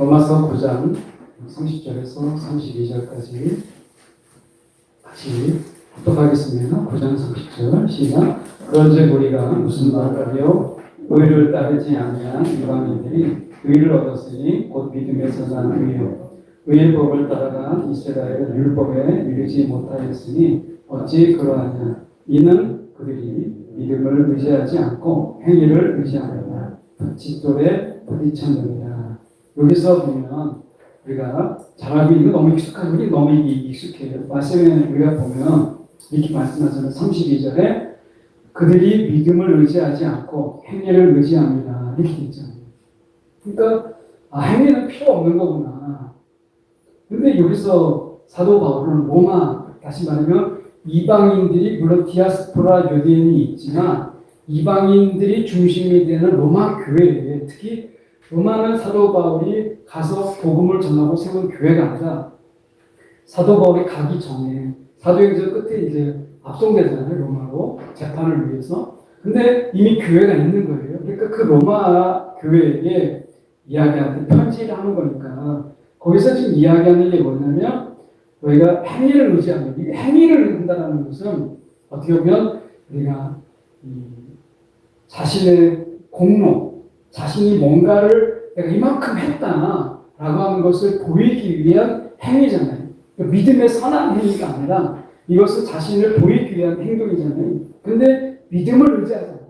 로마서 9장 30절에서 32절까지 같이 합독하겠습니다. 9장 30절 시작. 그런즉 우리가 무슨 말하리요? 의를 따르지 아니한 이방인들이 의를 얻었으니 곧 믿음에서 난 의요. 의의 법을 따라간 이스라엘은 율법에 이르지 못하였으니 어찌 그러하냐? 이는 그들이 믿음을 의지하지 않고 행위를 의지하느라 직돌에 부딪혔느니라. 여기서 보면 우리가 잘 알고 있는 너무 익숙한 우리 너무 익숙해요. 말씀에 우리가 보면 이렇게 말씀하잖아요. 32절에 그들이 믿음을 의지하지 않고 행위를 의지합니다. 이렇게 있잖아요. 그러니까 행위는 필요 없는 거구나. 근데 여기서 사도 바울은 로마, 다시 말하면 이방인들이 물론 디아스포라 유대인이 있지만 이방인들이 중심이 되는 로마 교회에 특히 로마는 사도 바울이 가서 복음을 전하고 세운 교회가 아니라 사도 바울이 가기 전에 사도행전 끝에 이제 압송되잖아요. 로마로 재판을 위해서. 근데 이미 교회가 있는 거예요. 그러니까 그 로마 교회에 이야기하는 편지를 하는 거니까 거기서 지금 이야기하는 게 뭐냐면 우리가 행위를 의지하는 이 행위를 한다는 것은 어떻게 보면 우리가 자신의 공로, 자신이 뭔가를 내가 이만큼 했다라고 하는 것을 보이기 위한 행위잖아요. 그러니까 믿음의 선한 행위가 아니라 이것을 자신을 보이기 위한 행동이잖아요. 근데 믿음을 의지하잖아요.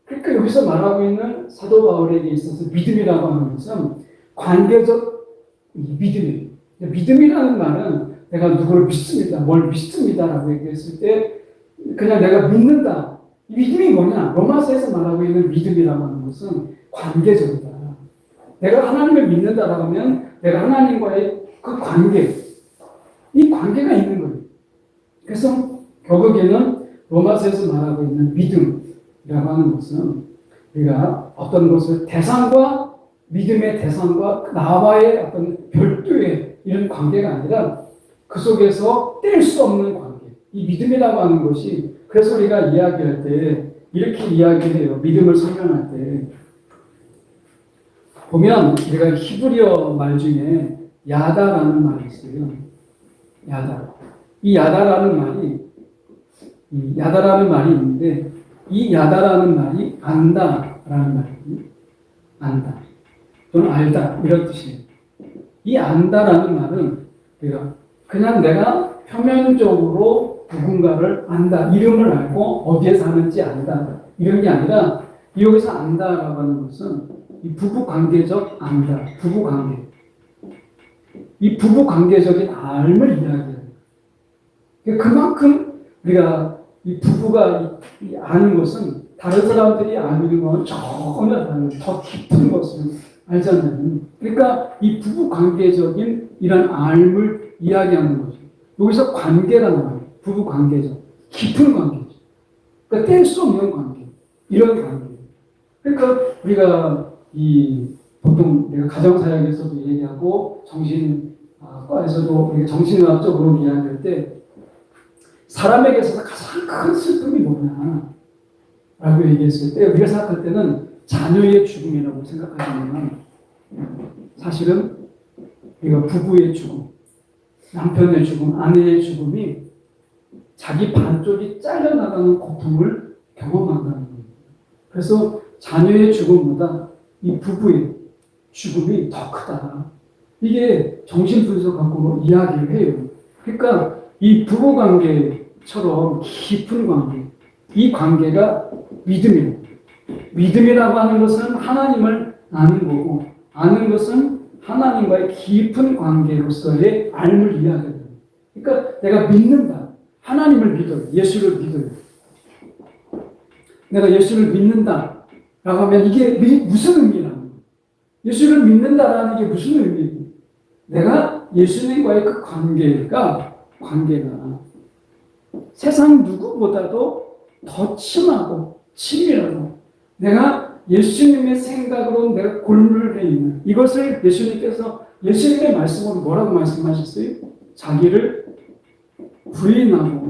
그러니까 여기서 말하고 있는 사도 바울에게 있어서 믿음이라고 하는 것은 관계적 믿음이에요. 믿음이라는 말은 내가 누구를 믿습니다. 뭘 믿습니다라고 얘기했을 때 그냥 내가 믿는다. 믿음이 뭐냐? 로마서에서 말하고 있는 믿음이라고 하는 것은 관계적이다. 내가 하나님을 믿는다라고 하면 내가 하나님과의 그 관계, 이 관계가 있는 거예요. 그래서 결국에는 로마서에서 말하고 있는 믿음이라고 하는 것은 우리가 어떤 것을 대상과 믿음의 대상과 나와의 어떤 별도의 이런 관계가 아니라 그 속에서 뗄 수 없는 관계. 이 믿음이라고 하는 것이 그래서 우리가 이야기할 때 이렇게 이야기를 해요. 믿음을 설명할 때 보면 우리가 히브리어 말 중에 야다라는 말이 있어요. 야다. 이 야다라는 말이 있는데 이 야다라는 말이 안다라는 말이에요. 안다. 또는 알다 이런 뜻이에요. 이 안다라는 말은 그냥 내가 표면적으로 누군가를 안다. 이름을 알고 어디에 사는지 안다. 이런 게 아니라 여기서 안다라고 하는 것은 이 부부관계적 안다. 부부관계. 이 부부관계적인 알을 이야기해요. 그만큼 우리가 이 부부가 아는 것은 다른 사람들이 아는 건 전혀 다른 더 깊은 것을 알잖아요. 그러니까 이 부부관계적인 이런 알을 이야기하는 거죠. 여기서 관계라는 말이에요. 부부관계적. 깊은 관계죠. 그러니까 뗄 수 없는 관계. 이런 관계. 그러니까 우리가 보통 내가 가정사역에서도 얘기하고 정신과에서도 우리가 정신의학적으로 이야기할 때 사람에게 있어서 가장 큰 슬픔이 뭐냐 라고 얘기했을 때 우리가 생각할 때는 자녀의 죽음이라고 생각하지만 사실은 우리가 부부의 죽음, 남편의 죽음, 아내의 죽음이 자기 반쪽이 잘려나가는 고통을 경험한다는 거예요. 그래서 자녀의 죽음보다 이 부부의 죽음이 더 크다. 이게 정신분석학으로 이야기를 해요. 그러니까 이 부부관계처럼 깊은 관계, 이 관계가 믿음이에요. 믿음이라고 하는 것은 하나님을 아는 거고 아는 것은 하나님과의 깊은 관계로서의 알을 이야기해요. 그러니까 내가 믿는다. 하나님을 믿어요. 예수를 믿어요. 내가 예수를 믿는다. 라고 하면 이게 무슨 의미라는 거예요? 예수를 믿는다라는 게 무슨 의미예요? 내가 예수님과의 그 관계가 세상 누구보다도 더 친하고 친밀하고 내가 예수님의 생각으로 내가 골몰해 있는 이것을 예수님의 말씀으로 뭐라고 말씀하셨어요? 자기를 부인하고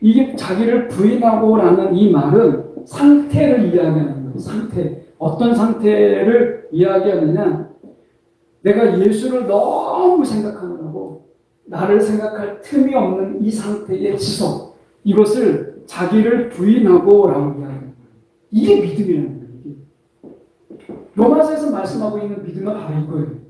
이게 자기를 부인하고라는 이 말은 상태를 이야기하는 거예요. 상태. 어떤 상태를 이야기하느냐? 내가 예수를 너무 생각하느라고 나를 생각할 틈이 없는 이 상태의 지속. 이것을 자기를 부인하고 라고 이야기합니다. 이게 믿음이라는 거예요. 로마서에서 말씀하고 있는 믿음은 바로 이거예요.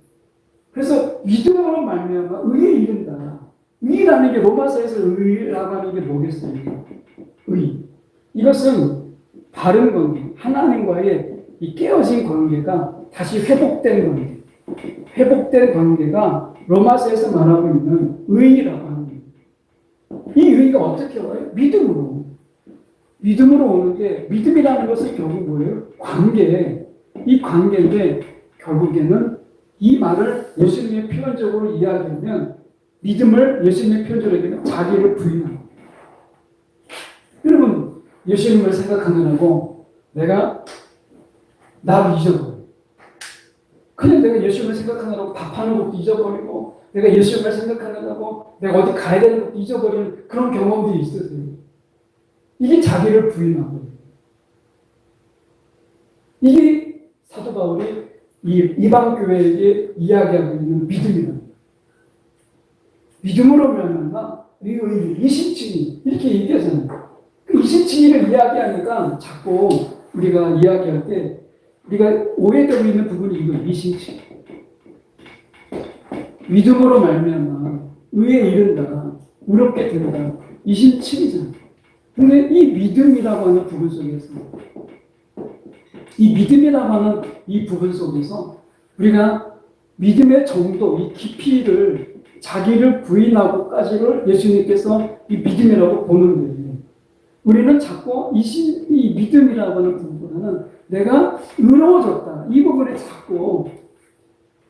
그래서 믿음으로 말미암아 의에 이른다. 의라는 게 로마서에서 의라고 하는 게 뭐겠어요? 의. 이것은 바른 관계, 하나님과의 이 깨어진 관계가 다시 회복된 관계. 회복된 관계가 로마서에서 말하고 있는 의라고 하는 거예요. 이 의가 어떻게 와요? 믿음으로. 믿음으로 오는 게, 믿음이라는 것은 결국 뭐예요? 관계. 이 관계인데 결국에는 이 말을 예수님의 표현적으로 이야기하면 믿음을 예수님의 표현적으로 얘기하면 자기를 부인하는 거예요. 여러분, 예수님을 생각하느라고 내가 나를 잊어버려요. 그냥 내가 예수님을 생각하느라고 밥하는 것도 잊어버리고 내가 예수님을 생각하느라고 내가 어디 가야 되는 것도 잊어버리는 그런 경험들이 있으세요. 이게 자기를 부인하고 이게 사도 바울이 이방 교회에게 이야기하고 있는 믿음이다. 믿음으로 말미암아 이신칭이 이렇게 얘기하잖아요. 그 이신칭이를 이야기하니까 자꾸 우리가 이야기할 때 우리가 오해되고 있는 부분이 이거 이신칭. 믿음으로 말미암아 의에 이른다, 의롭게 된다. 이신칭이잖아요. 근데 이 믿음이라고 하는 부분 속에서 이 믿음이라고 하는 이 부분 속에서 우리가 믿음의 정도, 이 깊이를 자기를 부인하고까지를 예수님께서 이 믿음이라고 보는 거예요. 우리는 자꾸 이 믿음이라고 하는 부분보다는 내가 의로워졌다. 이 부분에 자꾸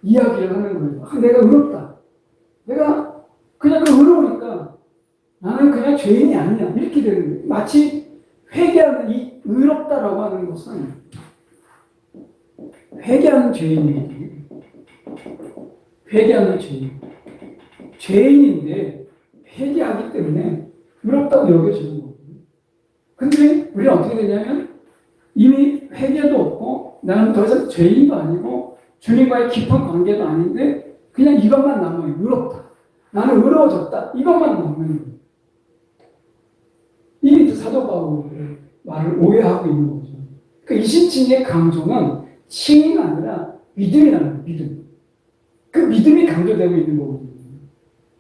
이야기를 하는 거예요. 아, 내가 의롭다. 내가 그냥 의로우니까 나는 그냥 죄인이 아니야. 이렇게 되는 거예요. 마치 회개하는 이 의롭다라고 하는 것은 회개하는 죄인이에요. 회개하는 죄인. 죄인인데 회개하기 때문에 의롭다고 여겨지는 거예요. 근데 우리는 어떻게 되냐면 이미 회개도 없고 나는 더 이상 죄인도 아니고 주님과의 깊은 관계도 아닌데 그냥 이것만 남아요. 의롭다. 나는 의로워졌다. 이것만 남는 거예요. 이게 사도 바울의 말을 오해하고 있는 거죠. 그 이신칭의 강조는 칭이 아니라 믿음이라는 거예요. 믿음. 그 믿음이 강조되고 있는 거거든요.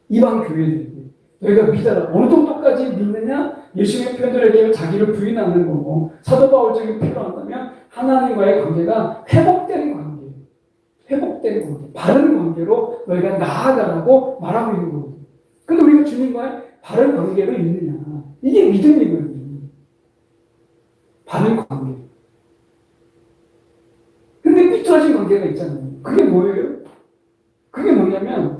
이방 교회들에게. 너희가 믿어라. 어느 정도까지 믿느냐? 예수님의 표현들에게 자기를 부인하는 거고 사도 바울적인 표현을 한다면 하나님과의 관계가 회복된 관계. 회복된 관계. 바른 관계로 너희가 나아가라고 말하고 있는 거거든요. 근데 우리가 주님과의 바른 관계를 있느냐? 이게 믿음이거든요. 바른 관계. 근데 삐뚤어진 관계가 있잖아요. 그게 뭐예요? 그게 뭐냐면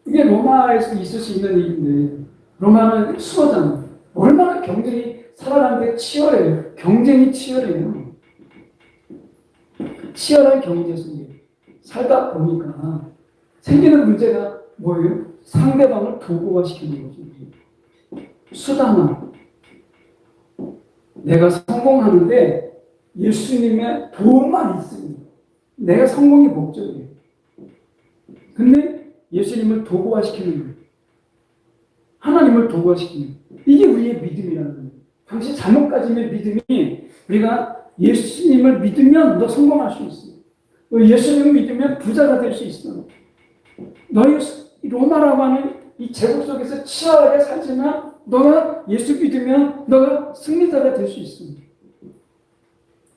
이게 로마에서 있을 수 있는 일인데 로마는 수어잖아요. 얼마나 경쟁이 살아가는데 치열해요. 경쟁이 치열해요. 치열한 경제 속에 살다 보니까 생기는 문제가 뭐예요? 상대방을 도구화시키는 거죠. 수단화. 내가 성공하는데 예수님의 도움만 있습니다. 내가 성공이 목적이에요. 근데 예수님을 도구화시키는 거예요. 하나님을 도구화시키는 거예요. 이게 우리의 믿음이라는 거예요. 당시 잘못 가지면 믿음이 우리가 예수님을 믿으면 너 성공할 수 있어. 너 예수님을 믿으면 부자가 될 수 있어. 너희 로마라고 하는 이 제국 속에서 치열하게 살지만 너가 예수 믿으면 너가 승리자가 될 수 있어.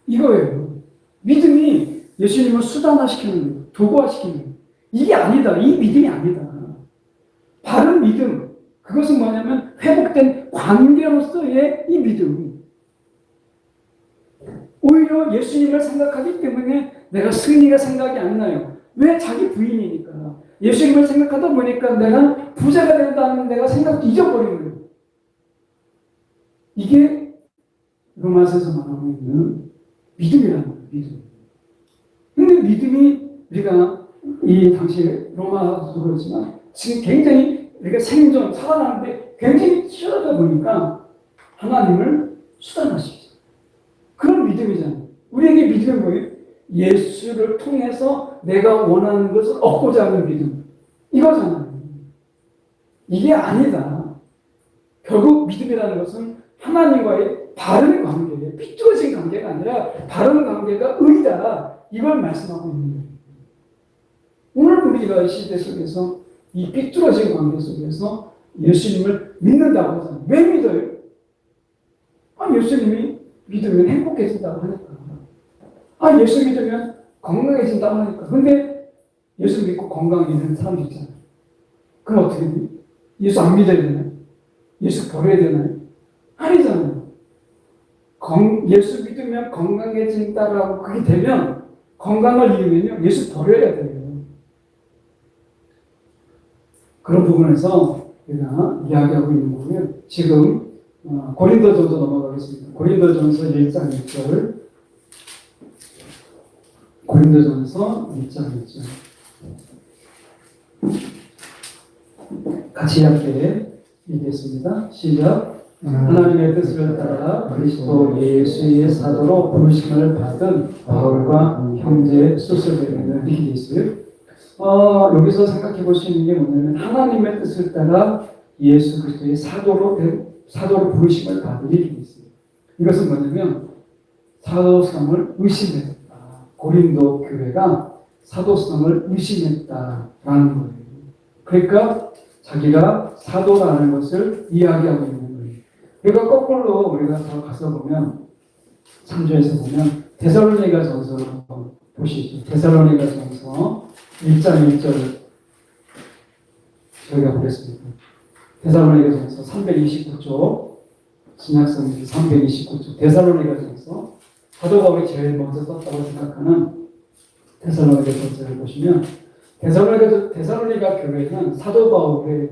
이거예요. 믿음이 예수님을 수단화시키는 거예요. 도구화시키는 거예요. 이게 아니다. 이 믿음이 아니다. 바른 믿음. 그것은 뭐냐면 회복된 관계로서의 이 믿음. 오히려 예수님을 생각하기 때문에 내가 승리가 생각이 안 나요. 왜? 자기 부인이니까. 예수님을 생각하다 보니까 내가 부자가 된다는 내가 생각도 잊어버리는 거예요. 이게 로마서에서 말하고 있는 믿음이라는 거예요. 믿음. 근데 믿음이 우리가 이 당시 로마서도 그렇지만 지금 굉장히 우리가 생존, 살아가는데 굉장히 치열하다 보니까 하나님을 수단화시키죠. 그런 믿음이잖아요. 우리에게 예수를 통해서 내가 원하는 것을 얻고자 하는 믿음. 이거잖아요. 이게 아니다. 결국 믿음이라는 것은 하나님과의 바른 관계예요. 삐뚤어진 관계가 아니라 바른 관계가 의다. 이걸 말씀하고 있는 거예요. 오늘 우리가 이 시대 속에서 이 삐뚤어진 관계 속에서 예수님을 믿는다고 하잖아요. 왜 믿어요? 예수님이 믿으면 행복해진다고 하니까. 예수 믿으면 건강해진다고 하니까. 근데 예수 믿고 건강해지는 사람도 있잖아요. 그럼 어떻게 돼요? 예수 안 믿어야 되나요? 예수 버려야 되나요? 아니잖아요. 예수 믿으면 건강해진다라고 그게 되면 건강을 이루면요. 예수 버려야 돼요. 그런 부분에서 우리가 이야기하고 있는 거고요. 지금 고린도전서 넘어가겠습니다. 고린도전서 1장 1절. 고린도전서 1장 1절. 같이 함께 읽겠습니다. 시작. 하나님의 뜻을 따라 그리스도 예수의 사도로 부르심을 받은 바울과 형제 소스베르는 이렇게 있어요. 여기서 생각해 볼 수 있는 게 뭐냐면 하나님의 뜻을 따라 예수 그리스도의 사도로 부르심을 받은 이렇게 있어요. 이것은 뭐냐면 사도성을 의심했다. 고린도 교회가 사도성을 의심했다라는 거예요. 그러니까 자기가 사도라는 것을 이야기하고 있는 거예요. 그러니까 거꾸로 우리가 더 가서 보면 3조에서 보면 데살로니가전서 한번 보시죠. 데살로니가전서 1장 1절 저희가 보겠습니다. 데살로니가전서 329조 신약성경 329조 데살로니가전서 사도 바울이 제일 먼저 썼다고 생각하는 데살로니가전서를 보시면 데살로니가 교회는 사도 바울의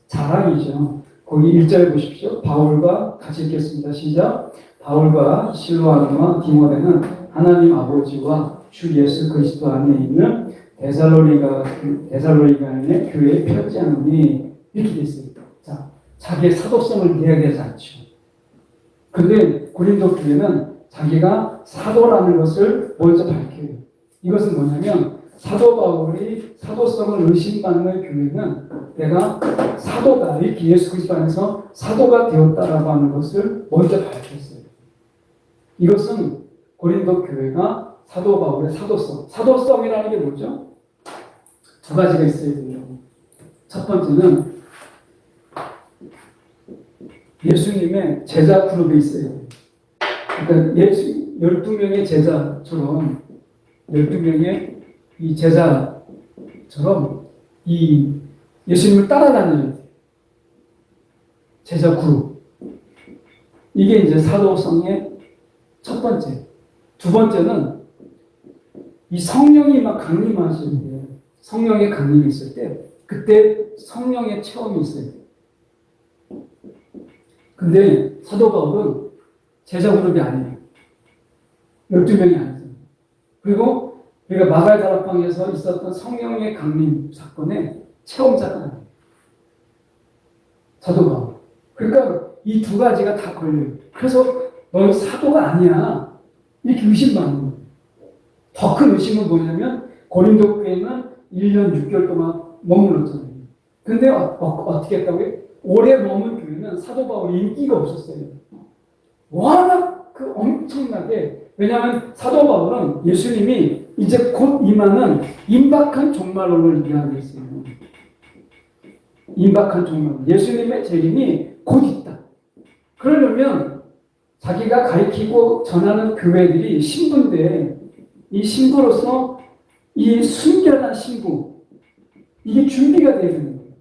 자랑이죠. 거기 1절 보십시오. 바울과 같이 읽겠습니다. 시작. 바울과 실로아노와 디모데는 하나님 아버지와 주 예수 그리스도 안에 있는 데살로니가인의 교회에 편지하노니 이렇게 되어 있습니다. 자, 자기의 사도성을 이야기하지 않죠. 그런데 고린도 교회는 자기가 사도라는 것을 먼저 밝혀요. 이것은 뭐냐면 사도 바울이 사도성을 의심받는 교회는 내가 사도다. 이렇게 예수 그리스도 안에서 사도가 되었다라고 하는 것을 먼저 밝혔어요. 이것은 고린도 교회가 사도 바울의 사도성. 사도성이라는 게 뭐죠? 두 가지가 있어야 돼요. 첫 번째는 예수님의 제자 그룹이 있어요. 그러니까 12명의 제자처럼 12명의 이 제자처럼 이 예수님을 따라다니는 제자 그룹. 이게 이제 사도성의 첫 번째. 두 번째는 이 성령이 막 강림하실 때, 성령의 강림이 있을 때, 그때 성령의 체험이 있어요. 근데 사도 바울은 제자 그룹이 아니에요. 12명이 아니에요. 그리고 우리가 마갈 다락방에서 있었던 성령의 강림 사건의 체험자가 아니에요. 사도 바울. 그러니까 이 두 가지가 다 걸려요. 그래서 넌 사도가 아니야. 이렇게 의심받는 거예요. 더 큰 의심은 뭐냐면 고린도 교회는 1년 6개월 동안 머물렀잖아요. 근데 어떻게 했다고요? 오래 머문 교회는 사도 바울이 인기가 없었어요. 워낙 엄청나게. 왜냐하면 사도 바울은 예수님이 이제 곧 임하는 임박한 종말론을 이야기했어요. 임박한 종말론. 예수님의 재림이 곧 있다. 그러려면 자기가 가르치고 전하는 교회들이 신부인데 이 신부로서 이 순결한 신부 이게 준비가 돼야 되는 거예요.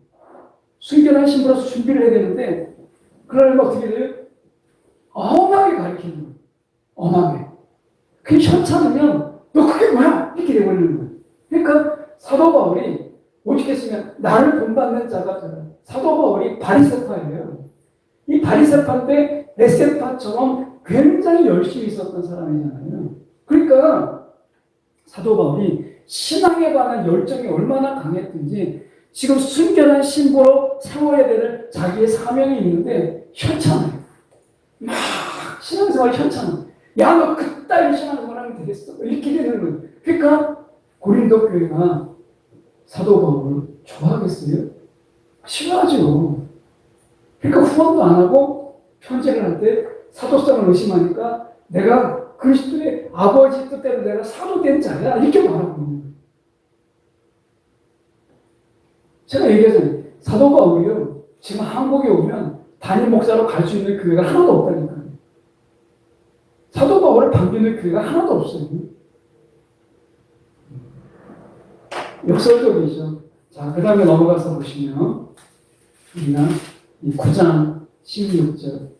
순결한 신부로서 준비를 해야 되는데 그러려면 어떻게 돼요? 엄하게 가르치는 거예요. 엄하게. 그게 현찮으면 너 그게 뭐야? 이렇게 돼버리는 거예요. 그러니까 사도 바울이 오직 했으면 나를 본받는 자가 되는 사도 바울이 바리새파예요. 이 바리새파인데 에세파처럼 굉장히 열심히 있었던 사람이잖아요. 그러니까 사도 바울이 신앙에 관한 열정이 얼마나 강했든지 지금 순결한 신부로 세워야 되는 자기의 사명이 있는데 현찮아요. 막 신앙생활 현찮아. 야, 너 그따위 신앙생활은 하면 되겠어? 이렇게 되는 거예요. 그러니까 고린도 교회가 사도 바울을 좋아하겠어요? 싫어하죠. 그러니까 후원도 안 하고 편지를 할 때 사도성을 의심하니까 내가 그리스도의 아버지 뜻대로 내가 사도된 자야 이렇게 말하고 있는 거예요. 제가 얘기하잖아요. 사도 바울이요. 지금 한국에 오면 단임 목사로 갈 수 있는 교회가 하나도 없다니까요. 사도 바울을 반기는 교회가 하나도 없어요. 역설적이죠. 자, 그 다음에 넘어가서 보시면 우리가 이 9장 16절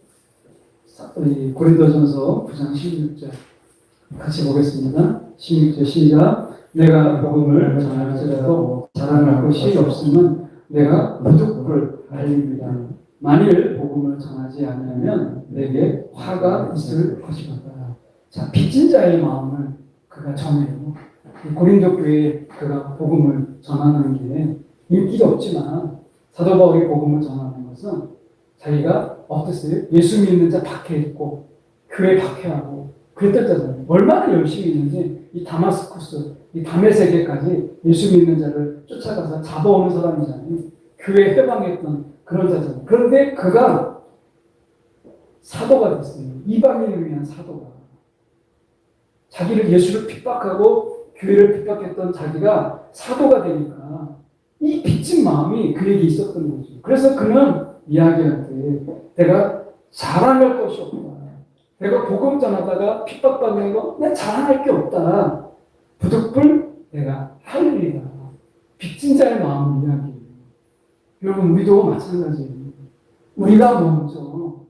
고린도전서 9장 16절 같이 보겠습니다. 16절 시작. 내가 복음을 전할지라도 자랑할 것이 없으면 내가 무득불 알립니다. 만일 복음을 전하지 않으면 내게 화가 있을 것이다. 자, 빚진 자의 마음을 그가 전해요. 고린도 교회에 그가 복음을 전하는 게 인기가 없지만 사도 바울이 복음을 전하는 것은 자기가 어땠어요? 예수 믿는 자 박해했고 교회 박해하고 그랬다잖아요. 얼마나 열심히 있는지 이 다마스쿠스, 이 다메섹에까지 예수 믿는 자를 쫓아가서 잡아오는 사람이잖아요. 교회 해방했던 그런 자잖아요. 그런데 그가 사도가 됐어요. 이방인을 위한 사도가. 자기를 예수를 핍박하고 교회를 핍박했던 자기가 사도가 되니까 이 빚진 마음이 그에게 있었던 거죠. 그래서 그는 이야기할 때 내가 자랑할 것이 없다. 내가 복음 전하다가 핍박받는 거 내가 자랑할 게 없다. 부득불 내가 할일이다. 빚진 자의 마음을 이야기해요. 여러분 우리도 마찬가지예요. 우리가 먼저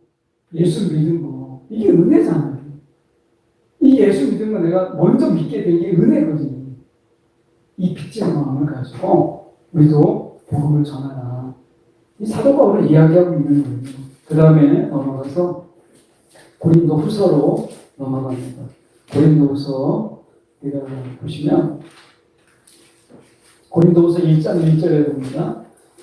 예수 믿은 거 이게 은혜잖아요. 이 예수 믿은 거 내가 먼저 믿게 된 게 은혜거든요. 이 빚진 마음을 가지고 우리도 복음을 전하라. 이 사도 바울을 이야기하고 있는 거예요. 그 다음에 넘어가서 고린도 후서로 넘어갑니다. 고린도 후서 우리가 보시면 고린도 후서 1장 1절에 봅니다.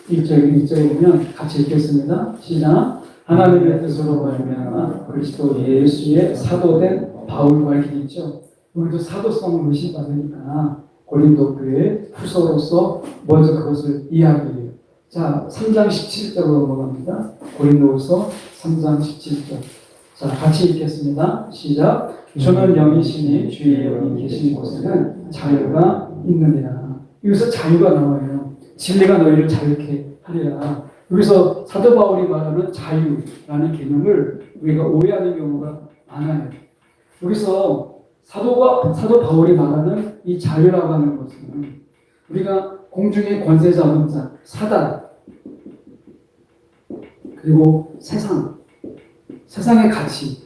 1절에 보면 같이 읽겠습니다. 시작. 하나님의 뜻으로 말미암아 그리스도 예수의 사도된 바울과 있죠. 우리도 사도성을 의심받으니까 고린도 교회 후서로서 먼저 그것을 이야기해요. 자, 3장 17절로 넘어갑니다. 고린도후서 3장 17절. 자, 같이 읽겠습니다. 시작. 주는 영이시니 주의 영이 계신 곳에는 자유가 있느니라. 여기서 자유가 나와요. 진리가 너희를 자유케 하리라. 여기서 사도 바울이 말하는 자유라는 개념을 우리가 오해하는 경우가 많아요. 여기서 사도 바울이 말하는 이 자유라고 하는 것은 우리가 공중의 권세 잡은 자, 사단, 그리고 세상의 가치,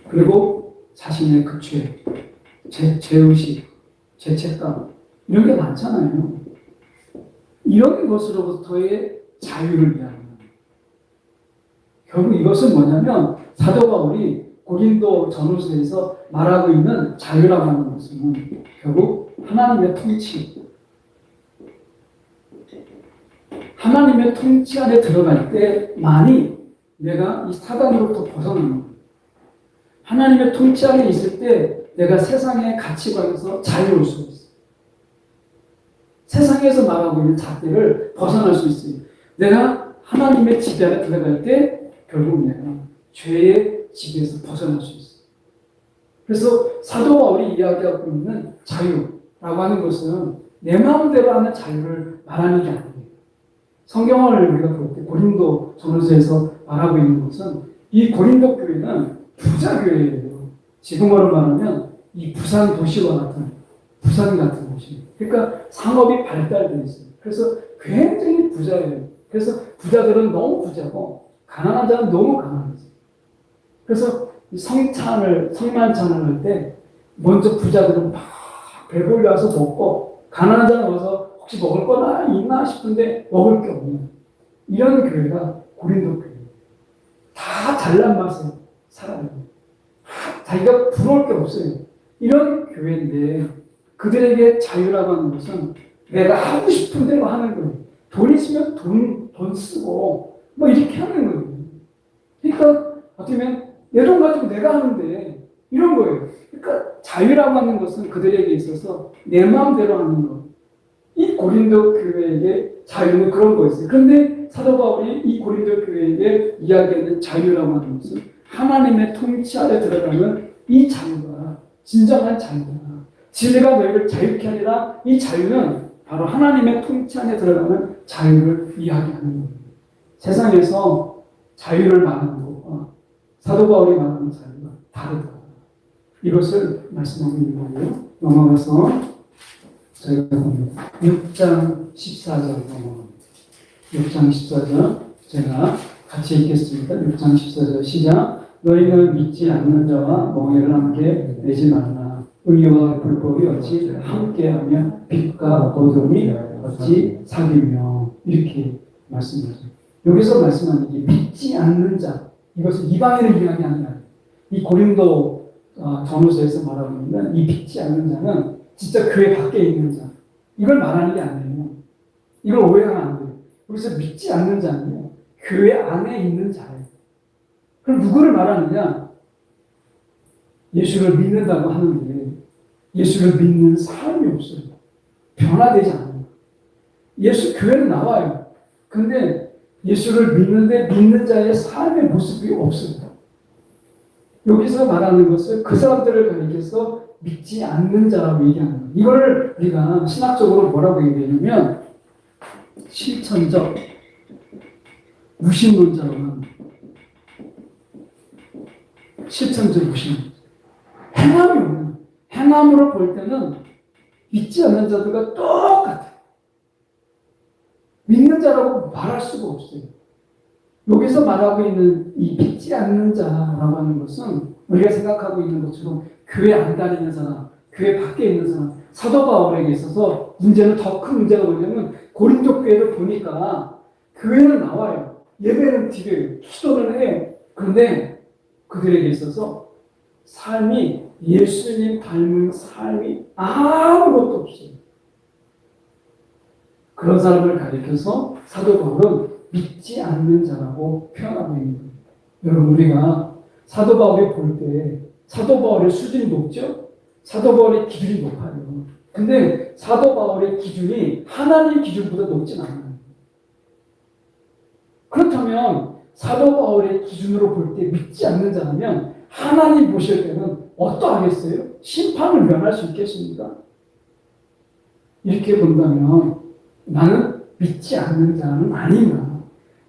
그리고 자신의 그 죄의식, 죄책감, 이런 게 많잖아요. 이런 것으로부터의 자유를 이야기합니다. 결국 이것은 뭐냐면 사도 바울이 고린도 전후서에서 말하고 있는 자유라고 하는 것은 결국 하나님의 통치 안에 들어갈 때만이 내가 이 사단으로부터 벗어나는 거예요. 하나님의 통치 안에 있을 때 내가 세상의 가치관에서 자유로울 수 있어요. 세상에서 말하고 있는 잣대를 벗어날 수 있어요. 내가 하나님의 지배 안에 들어갈 때 결국 내가 죄의 지배에서 벗어날 수 있어요. 그래서 사도 바울이 이야기하고 있는 자유라고 하는 것은 내 마음대로 하는 자유를 말하는 게 아니에요. 성경을 우리가 볼 때 고린도 전후서에서 말하고 있는 것은 이 고린도 교회는 부자 교회예요. 지금으로 말하면 이 부산 도시와 같은 부산 같은 도시. 그러니까 상업이 발달되어 있어요. 그래서 굉장히 부자예요. 그래서 부자들은 너무 부자고 가난한 자는 너무 가난해요. 그래서 성만찬을 할 때 먼저 부자들은 막 배불리 와서 먹고 가난한 자는 와서 혹시 먹을 거나 있나 싶은데 먹을 게 없는 이런 교회가 고린도 교회예요. 다 잘난 맛에 살아요. 자기가 부러울 게 없어요. 이런 교회인데 그들에게 자유라고 하는 것은 내가 하고 싶은 대로 하는 거예요. 돈 있으면 돈 쓰고 뭐 이렇게 하는 거예요. 그러니까 어떻게 보면 내 돈 가지고 내가 하는데 이런 거예요. 그러니까 자유라고 하는 것은 그들에게 있어서 내 마음대로 하는 것. 이 고린도 교회에게 자유는 그런 거였어요. 그런데 사도 바울이 이 고린도 교회에게 이야기하는 자유라고 하는 것은 하나님의 통치 아래 들어가는 이 자유가 진정한 자유다. 진리가 너희를 자유케 하리라. 이 자유는 바로 하나님의 통치 안에 들어가는 자유를 이야기하는 겁니다. 세상에서 자유를 말하는 것과 사도 바울이 말하는 자유가 다르다. 이것을 말씀하고 있는 거예요. 넘어가서 저희가 봅니다. 6장 14절 넘어갑니다. 6장 14절 제가 같이 읽겠습니다. 6장 14절 시작. 너희는 믿지 않는 자와 멍에를 함께 내지 말라. 의와 불법이 어찌 함께하며 빛과 어둠이 어찌 사귀며. 이렇게 말씀하죠. 여기서 말씀하는 게 믿지 않는 자, 이것은 이방인을 이야기하는 게 아니에요. 이 고린도 전후서에서 말하고 있는 이 믿지 않는 자는 진짜 교회 밖에 있는 자, 이걸 말하는 게 아니에요. 이걸 오해하면 안 돼요. 그래서 믿지 않는 자는요, 교회 안에 있는 자예요. 그럼 누구를 말하느냐? 예수를 믿는다고 하는데 예수를 믿는 삶이 없어요. 변화되지 않아요. 예수 교회는 나와요. 근데 예수를 믿는데 믿는 자의 삶의 모습이 없어요. 여기서 말하는 것을 그 사람들을 가리켜서 믿지 않는 자라고 얘기하는 거예요. 이걸 우리가 신학적으로 뭐라고 얘기하냐면 실천적 무신론자라고 합니다. 실천적 무신론. 행함이 없는, 행함으로 볼 때는 믿지 않는 자들과 똑같아요. 믿는 자라고 말할 수가 없어요. 여기서 말하고 있는 이 믿지 않는 자라고 하는 것은 우리가 생각하고 있는 것처럼 교회 안 다니는 사람, 교회 밖에 있는 사람, 사도 바울에게 있어서 문제는 더 큰 문제가 뭐냐면 고린도 교회를 보니까 교회는 나와요. 예배는 드려요. 기도는 해요. 그런데 그들에게 있어서 삶이 예수님 닮은 삶이 아무것도 없어요. 그런 사람을 가리켜서 사도 바울은 믿지 않는 자라고 표현하고 있는 거예요. 여러분, 우리가 사도 바울이 볼 때 사도 바울의 수준이 높죠? 사도 바울의 기준이 높아요. 근데 사도 바울의 기준이 하나님 기준보다 높진 않아요. 그렇다면 사도 바울의 기준으로 볼 때 믿지 않는 자라면 하나님 보실 때는 어떠하겠어요? 심판을 면할 수 있겠습니까? 이렇게 본다면 나는 믿지 않는 자는 아닌가.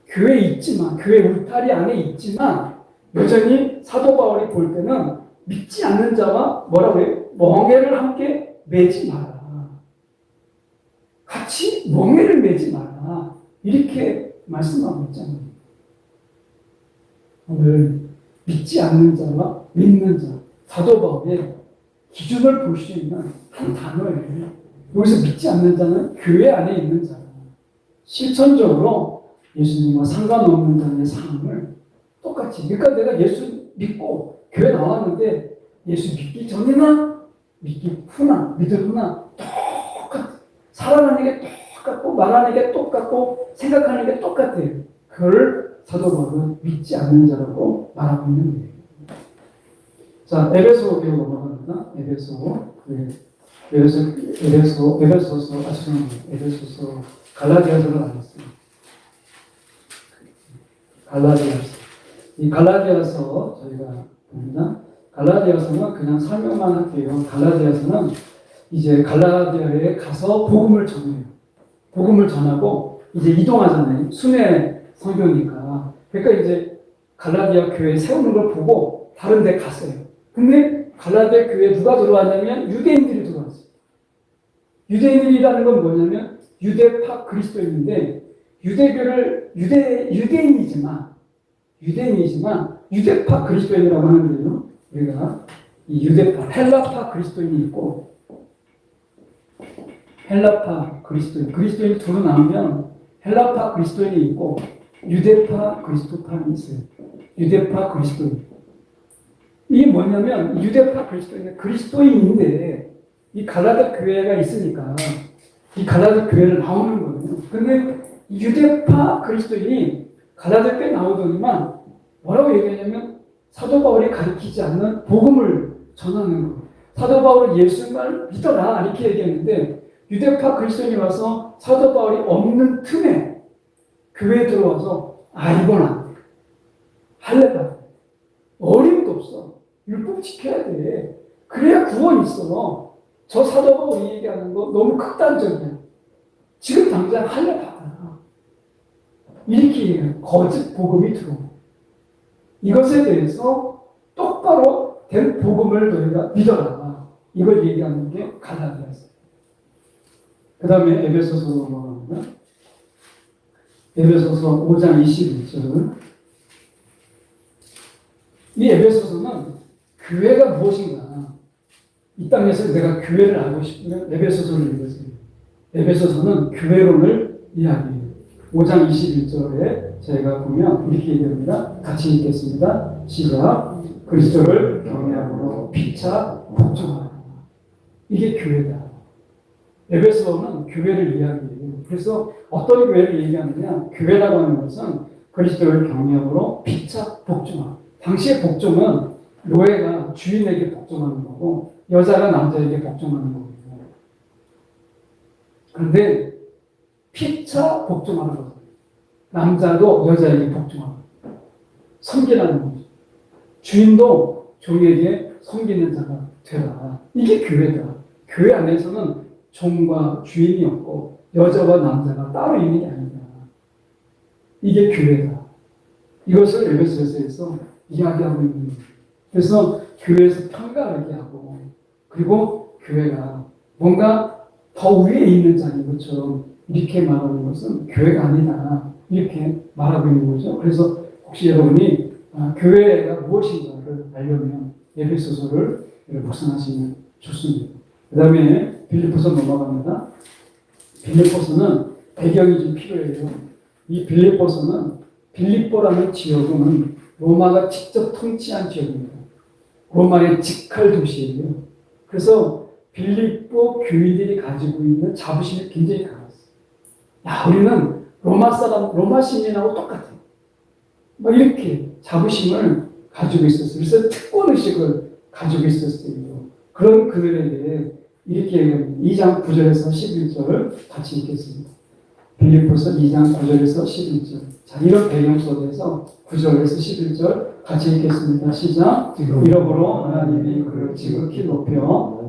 교회에 있지만, 교회 울타리 안에 있지만 여전히 사도 바울이 볼 때는 믿지 않는 자와 뭐라고 해요? 멍에를 함께 매지 마라. 같이 멍에를 매지 마라. 이렇게 말씀하고 있잖아요. 오늘 믿지 않는 자와 믿는 자, 사도 바울의 기준을 볼 수 있는 한 단어예요. 여기서 믿지 않는 자는 교회 안에 있는 자다. 실천적으로 예수님과 상관없는 자의 삶을 똑같이. 그러니까 내가 예수 믿고 교회 나왔는데 예수 믿기 전이나 믿기 후나 믿을 후나 똑같아. 살아가는 게 똑같고 말하는 게 똑같고 생각하는 게 똑같아요. 그걸 사도 바울은 믿지 않는 자라고 말하고 있는 거예요. 자, 에베소로 넘어갑니다. 에베소서 갈라디아서를 알았어요. 이 갈라디아서 저희가 봅니다. 갈라디아서는 그냥 설명만 할게요. 갈라디아서는 이제 갈라디아에 가서 복음을 전해요. 복음을 전하고 이제 이동하잖아요. 순회 성교니까. 그러니까 이제 갈라디아 교회 세우는 걸 보고 다른 데 갔어요. 근데 갈라디아 교회에 누가 들어왔냐면 유대인들이 들어왔어요. 유대인이라는 건 뭐냐면 유대파 그리스도인인데 유대교를 유대인이지만 유대파 그리스도인이라고 하는데요. 우리가 이 유대파 헬라파 그리스도인이 있고 헬라파 그리스도인 둘로 나누면 헬라파 그리스도인이 있고 유대파 그리스도파는 있어요. 유대파 그리스도인. 이게 뭐냐면 유대파 그리스도인인데 이 갈라디아 교회가 있으니까 이 갈라디아 교회를 나오는 거예요. 근데 유대파 그리스도인이 갈라디아 교회에 나오더니만 뭐라고 얘기하냐면 사도 바울이 가르치지 않는 복음을 전하는 거. 사도 바울은 예수님을 믿어라 이렇게 얘기했는데 유대파 그리스도인이 와서 사도 바울이 없는 틈에 교회에 들어와서 이건 안 돼. 할례가 어림도 없어. 율법 지켜야 돼. 그래야 구원이 있어. 저 사도 바울이 얘기하는 거 너무 극단적이야. 지금 당장 할례 받아. 이렇게 거짓 복음이 들어오. 이것에 대해서 똑바로 된 복음을 너희가 믿어라. 이걸 얘기하는 게 갈라디아서. 그 다음에 에베소서로 넘어갑니다. 에베소서 5장 21절. 이 에베소서는 교회가 무엇인가. 이 땅에서 내가 교회를 알고 싶으면 에베소서를 읽으세요. 에베소서는 교회론을 이야기해요. 5장 21절에 저희가 보면 이렇게 얘기합니다. 같이 읽겠습니다. 시작. 그리스도를 경외함으로 피차 복종하라. 이게 교회다. 에베소는 교회를 이야기해요. 그래서 어떤 교회를 얘기하느냐. 교회라고 하는 것은 그리스도를 경외함으로 피차 복종하라. 당시의 복종은 노예가 주인에게 복종하는 거고 여자가 남자에게 복종하는 거거든요. 그런데 피차 복종하는 거죠. 남자도 여자에게 복종하는 거죠. 섬기라는 거죠. 주인도 종에게 섬기는 자가 되라. 이게 교회다. 교회 안에서는 종과 주인이 없고 여자와 남자가 따로 있는 게 아니다. 이게 교회다. 이것을 에베소서에서 이야기하고 있는 거예요. 그래서 교회에서 평가하게 하고 그리고 교회가 뭔가 더 위에 있는 자인 것처럼 이렇게 말하는 것은 교회가 아니다. 이렇게 말하고 있는 거죠. 그래서 혹시 여러분이 교회가 무엇인가를 알려면 에베소서를 묵상하시면 좋습니다. 그 다음에 빌립보서 넘어갑니다. 빌립보서는 배경이 좀 필요해요. 이 빌립보서는 빌립보라는 지역은 로마가 직접 통치한 지역입니다. 로마의 직할 도시예요. 그래서 빌립보 교인들이 가지고 있는 자부심이 굉장히 강했어요. 우리는 로마 사람, 로마 시민하고 똑같아. 이렇게 자부심을 가지고 있었어요. 그래서 특권의식을 가지고 있었어요. 그런 그들에게 이렇게 2장 9절에서 11절 같이 읽겠습니다. 빌립보서 2장 9절에서 11절. 자, 이런 배경 속에서 9절에서 11절 같이 읽겠습니다. 시작. 이러므로 하나님이 그를 지극히 높여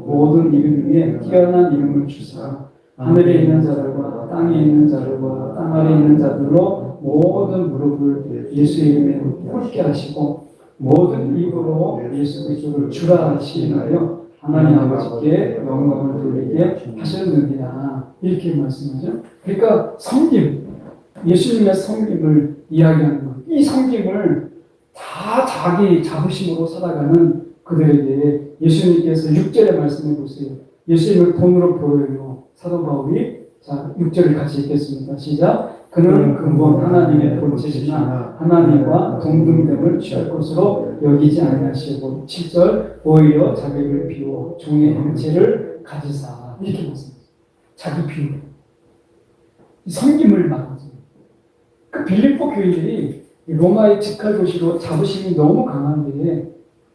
모든 이름 위에 뛰어난 이름을 주사 하늘에 있는 자들과 땅에 있는 자들과 땅 아래에 있는 자들로 모든 무릎을 예수의 이름에 꿇게 하시고 모든 입으로 예수 그리스도를 주라 하시나요? 하나님 아버지께 영광을 돌리게 하셨느니라. 이렇게 말씀하죠. 그러니까 성김, 예수님의 성김을 이야기하는 것. 이 성김을 다 자기 자부심으로 살아가는 그들에게 예수님께서 6절에 말씀해 보세요. 예수님을 본으로 보여요. 사도 바울이. 자, 6절을 같이 읽겠습니다. 시작. 그는 근본 하나님의 본체시나 하나님과 동등됨을 취할 것으로 여기지 아니하시고 7절 오히려 자기를 비워 종의 형체를 가지사. 이렇게 말씀합니다. 자기 비워. 섬김을 말하죠. 그 빌립보 교인들이 로마의 직할 도시로 자부심이 너무 강한데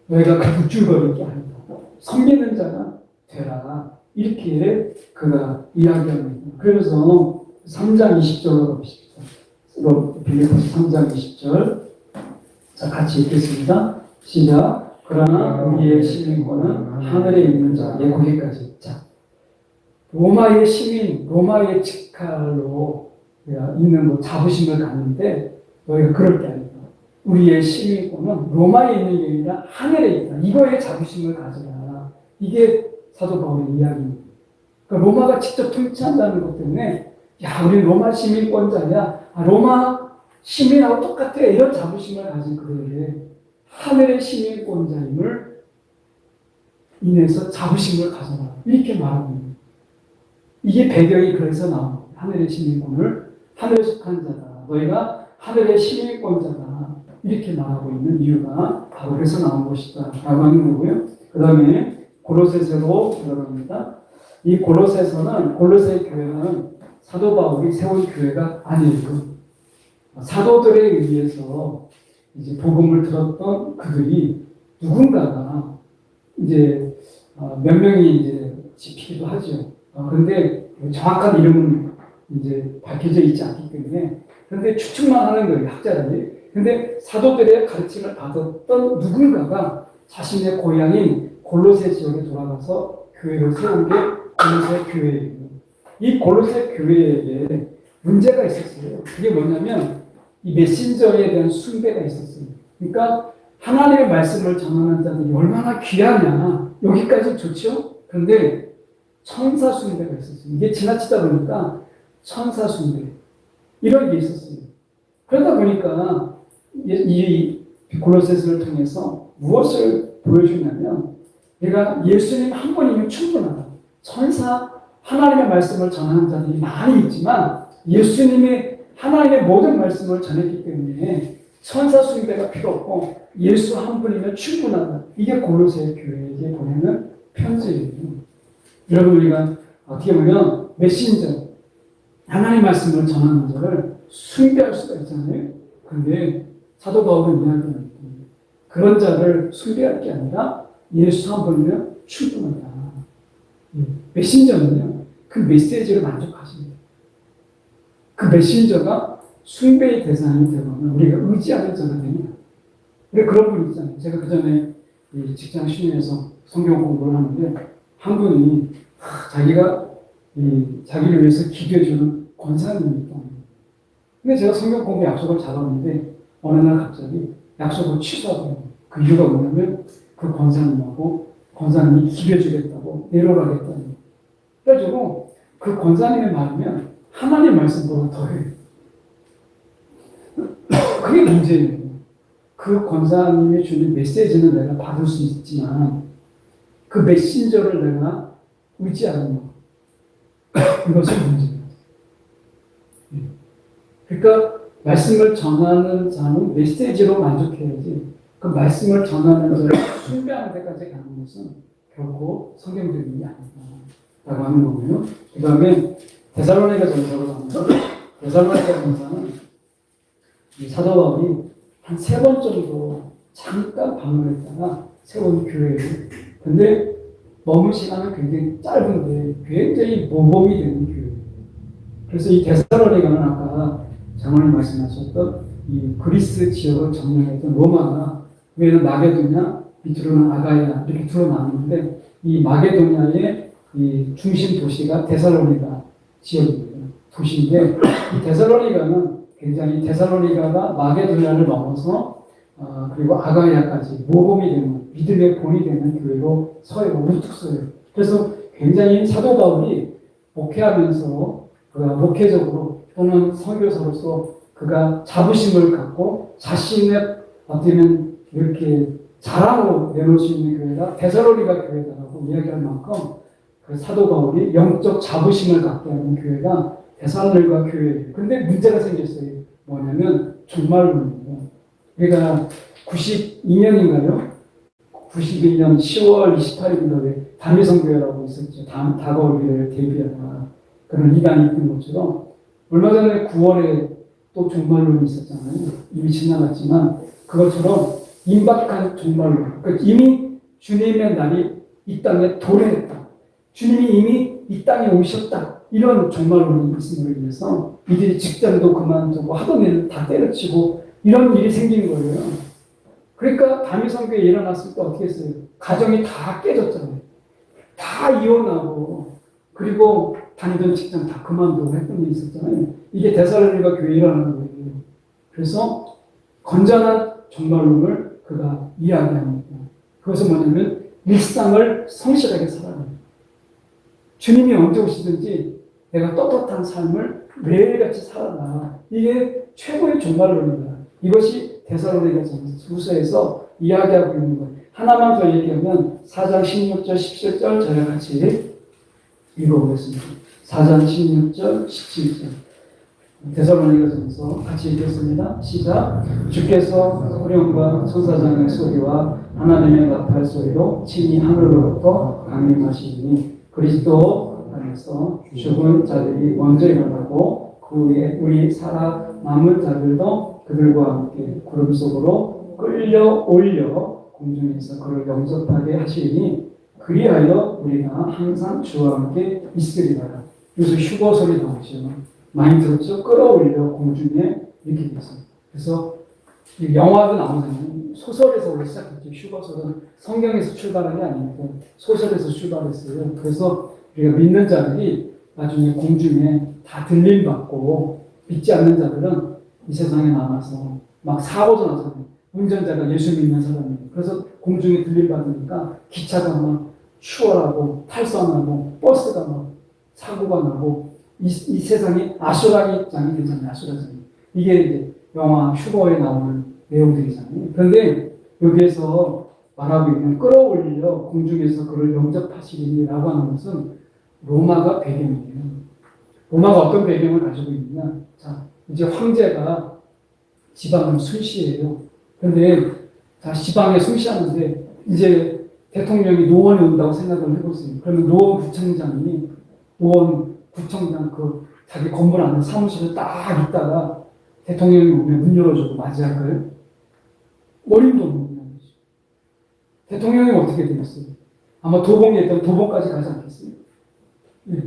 너희가 그 묵줄거릴 게 아니다. 섬기는 자가 되라. 이렇게 그가 이야기합니다. 그래서 3장 20절로 봅시다. 빌립보서 3장 20절. 자, 같이 읽겠습니다. 시작. 그러나 우리의 시민권은 하늘에 있는 자. 거기까지. 자, 로마의 시민, 로마의 직할로 있는 자부심을 갖는데 너희가 그럴 게 아니다. 우리의 시민권은 로마에 있는 게 아니라 하늘에 있다. 이거에 자부심을 가져라. 이게 사도 바울의 이야기입니다. 그러니까 로마가 직접 통치한다는 것 때문에 우리 로마 시민권자냐, 로마 시민하고 똑같아. 이런 자부심을 가진 그들에게 하늘의 시민권자임을 인해서 자부심을 가져라. 이렇게 말합니다. 이게 배경이 그래서 나옵니다. 하늘의 시민권을 하늘에 속한 자다. 너희가 하늘의 시민권자다. 이렇게 말하고 있는 이유가 바로 그래서 나온 것이다. 라고 하는 거고요. 그 다음에 고로새서로 들어갑니다. 이 고로새서는, 고로새 교회는 사도 바울이 세운 교회가 아니에요. 사도들에 의해서 이제 복음을 들었던 그들이 누군가가 이제 몇 명이 이제 집히기도 하죠. 그런데 정확한 이름은 이제 밝혀져 있지 않기 때문에 그런데 추측만 하는 거예요, 학자들이. 근데 사도들의 가르침을 받았던 누군가가 자신의 고향인 골로새 지역에 돌아가서 교회를 세운 게 골로새 교회예요. 이 골로새 교회에 문제가 있었어요. 그게 뭐냐면 이 메신저에 대한 숭배가 있었어요. 그러니까 하나님의 말씀을 전하는 자들이 얼마나 귀하냐. 여기까지 좋죠? 그런데 천사 숭배가 있었어요. 이게 지나치다 보니까 천사 숭배 이런 게 있었어요. 그러다 보니까 이 골로새서를 통해서 무엇을 보여주냐면 내가 예수님 한 분이면 충분하다. 천사 하나님의 말씀을 전하는 자들이 많이 있지만 예수님의 하나님의 모든 말씀을 전했기 때문에 천사 숭배가 필요 없고 예수 한 분이면 충분하다. 이게 골로새 교회에게 보내는 편지예요. 여러분 우리가 어떻게 보면 메신저 하나님 말씀을 전하는 자를 숭배할 수가 있잖아요. 그런데 사도 바울은 이야기합니다. 그런 자를 숭배할 게 아니라 예수 한 분이면 충분하다. 메신저는요. 그 메시지를 만족하십니다. 그 메신저가 숭배의 대상이 되면 우리가 의지하는 자가 됩니다. 근데 그런 분 있잖아요. 제가 그 전에 직장 신임에서 성경 공부를 하는데 한 분이 자기가 자기를 위해서 기도해주는 권사님이 있다. 근데 제가 성경 공부 약속을 잡았는데 어느 날 갑자기 약속을 취소하고 그 이유가 뭐냐면 그 권사님이 기도해주겠다고 내려가겠다니. 그래가지고 그 권사님의 말이면 하나님 말씀보다 더해요. 그게 문제예요. 그 권사님이 주는 메시지는 내가 받을 수 있지만 그 메신저를 내가 의지하는 것. 이것이 문제예요. 그러니까 말씀을 전하는 자는 메시지로 만족해야지 그 말씀을 전하는 자를 숭배하는 데까지 가는 것은 결코 성경적인 게 아니다라고 하는 거고요. 그 다음에 데살로니가 전서로 가면 데살로니가 전서는 이 사도 바울이 한 3번 정도 잠깐 방문했다가 세운 교회예요. 근데 머물 시간은 굉장히 짧은데 굉장히 모범이 되는 교회예요. 그래서 이 데살로니가는 아까 장로님 말씀하셨던 이 그리스 지역을 점령했던 로마가 위에는 마게도냐, 밑으로는 아가야 이렇게 둘로 나누는데 이 마게도냐의 이 중심 도시가 데살로니가 지역입니다. 도시인데 이 데살로니가는 굉장히 데살로니가가 마게도냐를 넘어서 그리고 아가야까지 모범이 되는 믿음의 본이 되는 교회로 서요. 우뚝 서요. 그래서 굉장히 사도 바울이 목회하면서 그가 목회적으로 또는 선교사로서 그가 자부심을 갖고 자신의 어떻게는 이렇게 자랑으로 내놓을 수 있는 교회가 데살로니가 교회다라고 이야기할 만큼 그 사도 바울이 영적 자부심을 갖게 하는 교회가 데살로니가 교회예요. 그런데 문제가 생겼어요. 뭐냐면 종말론입니다. 그러니까 92년인가요? 92년 10월 28일에 다미성교회라고 있었죠. 다거교회를 대비하는 그런 이단이 있던 것처럼 얼마 전에 9월에 또 종말론이 있었잖아요. 이미 지나갔지만 그것처럼 임박한 종말론. 그러니까 이미 주님의 날이 이 땅에 도래했다. 주님이 이미 이 땅에 오셨다. 이런 종말론이 있음으로 인해서 이들이 직장도 그만두고 하던 일을 다 때려치고 이런 일이 생긴 거예요. 그러니까 다미성교회에 일어났을 때 어떻게 했어요? 가정이 다 깨졌잖아요. 다 이혼하고 그리고 다니던 직장 다 그만두고 했던 일이 있었잖아요. 이게 데살로니가 교회에 일어나는 거예요. 그래서 건전한 종말론을 그가 이야기합니다. 그것은 뭐냐면 일상을 성실하게 살아라. 주님이 언제 오시든지 내가 떳떳한 삶을 매일같이 살아라. 이게 최고의 종말론입니다. 이것이 데살로니가 후서에서 이야기하고 있는 거예요. 하나만 더 얘기하면 4장 16절 17절 저희가 같이 읽어보겠습니다. 4장 16절 17절 데살로니가전서 같이 읽겠습니다. 시작. 주께서 소령과 천사장의 소리와 하나님의 나팔 소리로 친히 하늘로부터 강림하시니 그리스도 안에서 죽은 자들이 먼저 일어나고 그 후에 우리 살아 남은 자들도 그들과 함께 구름 속으로 끌려 올려 공중에서 그를 영접하게 하시니 그리하여 우리가 항상 주와 함께 있으리라. 그래서 휴거설이 나오죠. 많이 들었죠? 끌어올려 공중에 이렇게 됐습니다. 그래서 영화도 나오잖아요. 소설에서 원래 시작했죠. 휴거설은 성경에서 출발한 게 아니고 소설에서 출발했어요. 그래서 우리가 믿는 자들이 나중에 공중에 다 들림받고 믿지 않는 자들은 이 세상에 남아서 막 사고도 나잖아요. 운전자가 예수 믿는 사람이에요. 그래서 공중에 들림받으니까 기차가 막 추월하고 탈선하고 버스가 막 사고가 나고 이 세상이 아수라장이 되잖아요. 아수라장이. 이게 이제 영화 휴거에 나오는 내용들이잖아요. 그런데 여기에서 말하고 있는 끌어올려 공중에서 그를 영접하시리라고 하는 것은 로마가 배경이에요. 로마가 어떤 배경을 가지고 있느냐. 자, 이제 황제가 지방을 순시해요. 그런데 자, 지방에 순시하는데 이제 대통령이 노원에 온다고 생각을 해보세요. 그러면 노원구청장 그 자기 건물 안에 사무실에 딱 있다가 대통령이 오면 문 열어주고 맞이할까요? 어림도 없는 거죠. 대통령이 어떻게 되겠어요? 아마 도봉에 있던 도봉까지 가지 않겠어요? 네.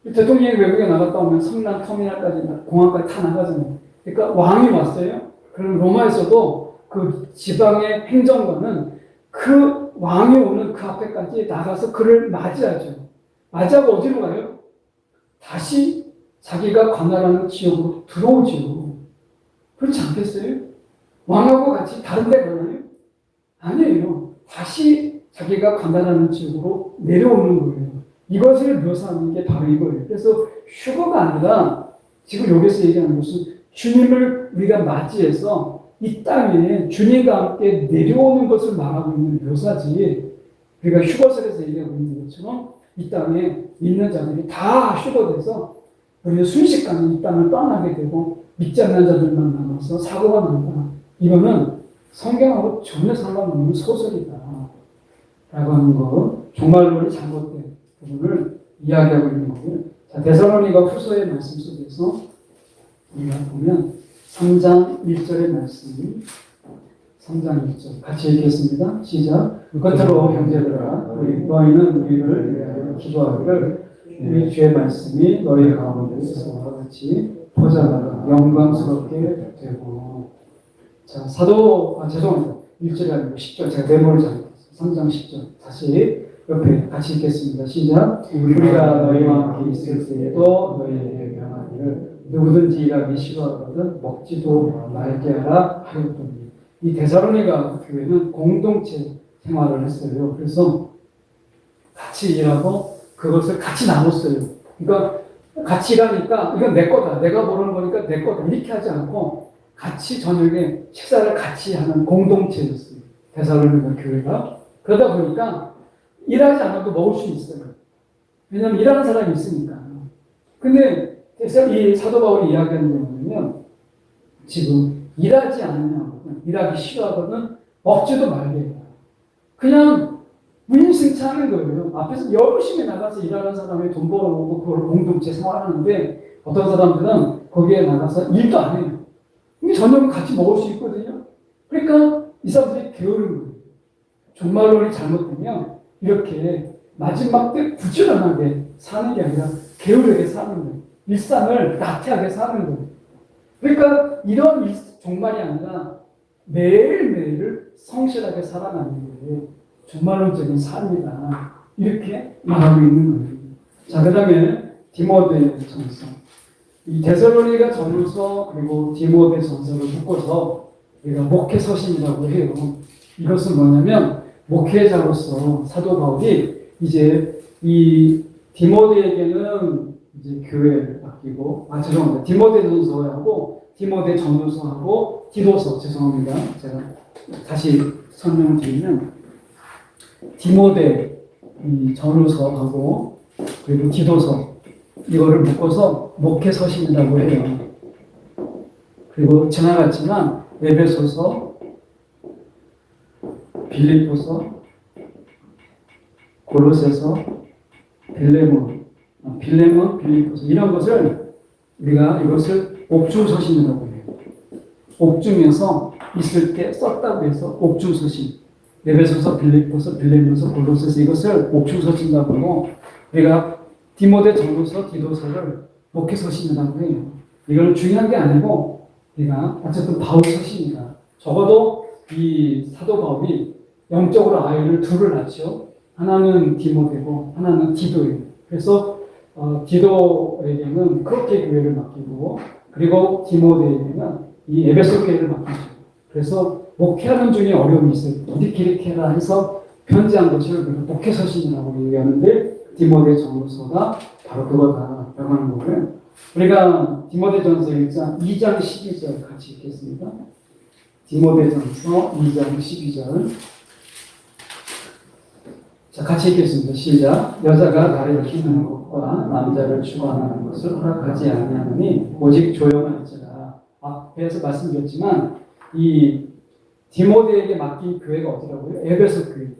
대통령이 외국에 나갔다 오면 성남 터미널까지 공항까지 다 나가잖아요. 그러니까 왕이 왔어요. 그럼 로마에서도 그 지방의 행정관은 그 왕이 오는 그 앞에까지 나가서 그를 맞이하죠. 맞이하고 어디로 가요? 다시 자기가 관할하는 지역으로 들어오죠. 그렇지 않겠어요? 왕하고 같이 다른 데 가나요? 아니에요. 다시 자기가 관할하는 지역으로 내려오는 거예요. 이것을 묘사하는 게 바로 이거예요. 그래서 휴거가 아니라 지금 여기서 얘기하는 것은 주님을 우리가 맞이해서 이 땅에 주님과 함께 내려오는 것을 말하고 있는 묘사지, 우리가 휴거설에서 얘기하고 있는 것처럼 이 땅에 있는 자들이 다 휴거돼서 우리가 순식간에 이 땅을 떠나게 되고 믿지 않는 자들만 남아서 사고가 난다. 이거는 성경하고 전혀 상관없는 소설이다. 라고 하는 거, 종말론이 잘못된 부분을 이야기하고 있는 거고요. 자, 데살로니가 후서의 말씀 속에서 우리가 보면 3장 1절의 말씀, 3장 1절 같이 읽겠습니다. 시작. 겉으로 형제들아, 너희는 우리를 위하여 기도하기를 우리 주의 말씀이 너희 가운데서 같이 보자마자 영광스럽게 되고. 자, 죄송합니다. 1절이 아니고 10절. 제가 메모를 잘못했어요. 3장 10절. 다시 옆에 같이 읽겠습니다. 시작. 우리가 너희와 함께 있을 때에도 너희에게 명하기를 누구든지 일하기 싫어하거든 먹지도 말게 하라 하였더니. 이 데살로니가 교회는 공동체 생활을 했어요. 그래서 같이 일하고 그것을 같이 나눴어요. 그러니까 같이 일하니까 이건 내 거다. 내가 보는 거니까 내 거다. 이렇게 하지 않고 같이 저녁에 식사를 같이 하는 공동체였어요. 데살로니가 교회가. 그러다 보니까 일하지 않아도 먹을 수 있어요. 왜냐하면 일하는 사람이 있으니까. 근데 이 사도 바울이 이야기하는 게 뭐냐면 지금 일하지 않느냐, 일하기 싫어하거든 먹지도 말게 해요. 그냥 무임승차하는 거예요. 앞에서 열심히 나가서 일하는 사람이 돈 벌어오고 그걸 공동체 생활하는데 어떤 사람들은 거기에 나가서 일도 안 해요. 근데 저녁은 같이 먹을 수 있거든요. 그러니까 이 사람들이 게으른 거예요. 종말론이 잘못되면 이렇게 마지막 때 부지런하게 사는 게 아니라 게으르게 사는 거예요. 일상을 나태하게 사는 거예요. 그러니까 이런 종말이 아니라 매일매일을 성실하게 살아가는 거예요. 종말론적인 삶이다. 이렇게 말하고 있는 거예요. 자, 그 다음에 디모데전서. 이 데살로니가 전서 그리고 디모데 전서를 묶어서 우리가 목회서신이라고 해요. 이것은 뭐냐면 목회자로서 사도 바울이 이제 이 디모데에게는 이제 교회를 맡기고, 죄송합니다. 디모데전서하고 디모데 전후서하고 디도서, 죄송합니다. 제가 다시 설명을 드리면 디모데 전후서하고 그리고 디도서 이거를 묶어서 목회서신이라고 해요. 그리고 지나갔지만 에베소서, 빌립보서, 골로새서, 빌레몬, 빌립보서 이런 것을 우리가 이것을 옥중서신이라고 해요. 옥중에서 있을 때 썼다고 해서 옥중서신. 에베소서, 빌립보서, 빌레몬서, 골로새서 이것을 옥중서신이라고 하고 우리가 디모데 전후서, 디도서를 목회서신이라고 해요. 이건 중요한 게 아니고 우리가 어쨌든 바울 서신이다. 적어도 이 사도 바울이 영적으로 아이를 둘을 낳죠. 하나는 디모데고 하나는 디도예요. 그래서 디도에게는 크로케 교회를 맡기고 그리고 디모데에게는 이 에베소 교회를 맡기죠. 그래서 목회하는 중에 어려움이 있어요. 어디끼리 캐라 해서 편지한 것을 목회서신이라고 얘기하는데 디모데 전후서가 바로 그거다라고 하는 거고요. 우리가 디모데전서 1장 2장 12절 같이 읽겠습니다. 디모데전서 2장 12절. 자, 같이 읽겠습니다. 시작. 여자가 나를 기는 것과 남자를 주관하는 것을 허락하지 아니하노니 오직 조용할지라. 앞에서 말씀드렸지만 이 디모데에게 맡긴 교회가 어디라고요? 에베소 교회예요.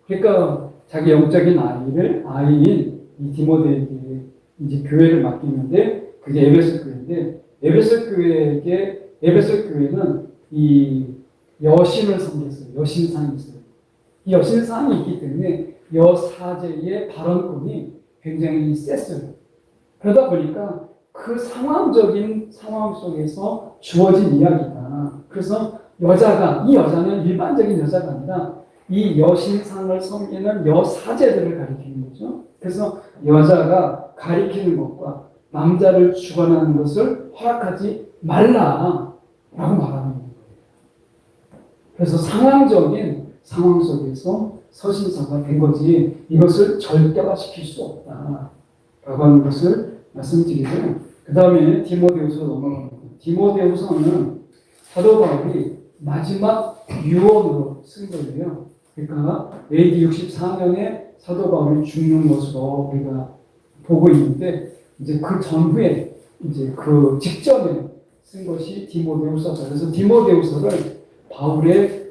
그러니까 자기 영적인 아이인 이 디모데에게 이제 교회를 맡기는데 그게 에베소 교회인데 에베소 교회는 이 여신을 섬겼어요. 여신상이 있어요. 이 여신상이 있기 때문에 여사제의 발언권이 굉장히 셌어요. 그러다 보니까 그 상황적인 상황 속에서 주어진 이야기다. 그래서 이 여자는 일반적인 여자가 아니라 이 여신상을 섬기는 여사제들을 가리키는 거죠. 그래서 여자가 가리키는 것과 남자를 주관하는 것을 허락하지 말라라고 말하는 거예요. 그래서 상황적인 상황 속에서 서신서가 된 거지 이것을 절대화시킬 수 없다라고 하는 것을 말씀드리고요. 그 다음에 디모데후서 넘어갑니다. 디모데후서는 사도 바울이 마지막 유언으로 쓴 거예요. 그러니까 AD 64년에 사도 바울이 죽는 것으로 우리가 보고 있는데 이제 그 전후에 이제 그 직전에 쓴 것이 디모데후서다. 그래서 디모데후서를 바울의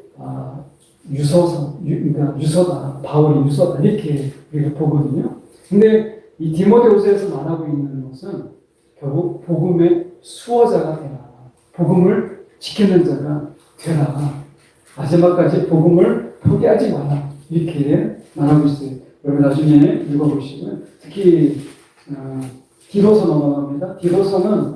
유서다. 바울의 유서다. 이렇게 우리가 보거든요. 근데 이 디모데후서에서 말하고 있는 것은 결국 복음의 수호자가 되라. 복음을 지키는 자가 되라. 마지막까지 복음을 포기하지 마라. 이렇게 말하고 있어요. 여러분 나중에 읽어보시면 특히 디도서 넘어갑니다. 디도서는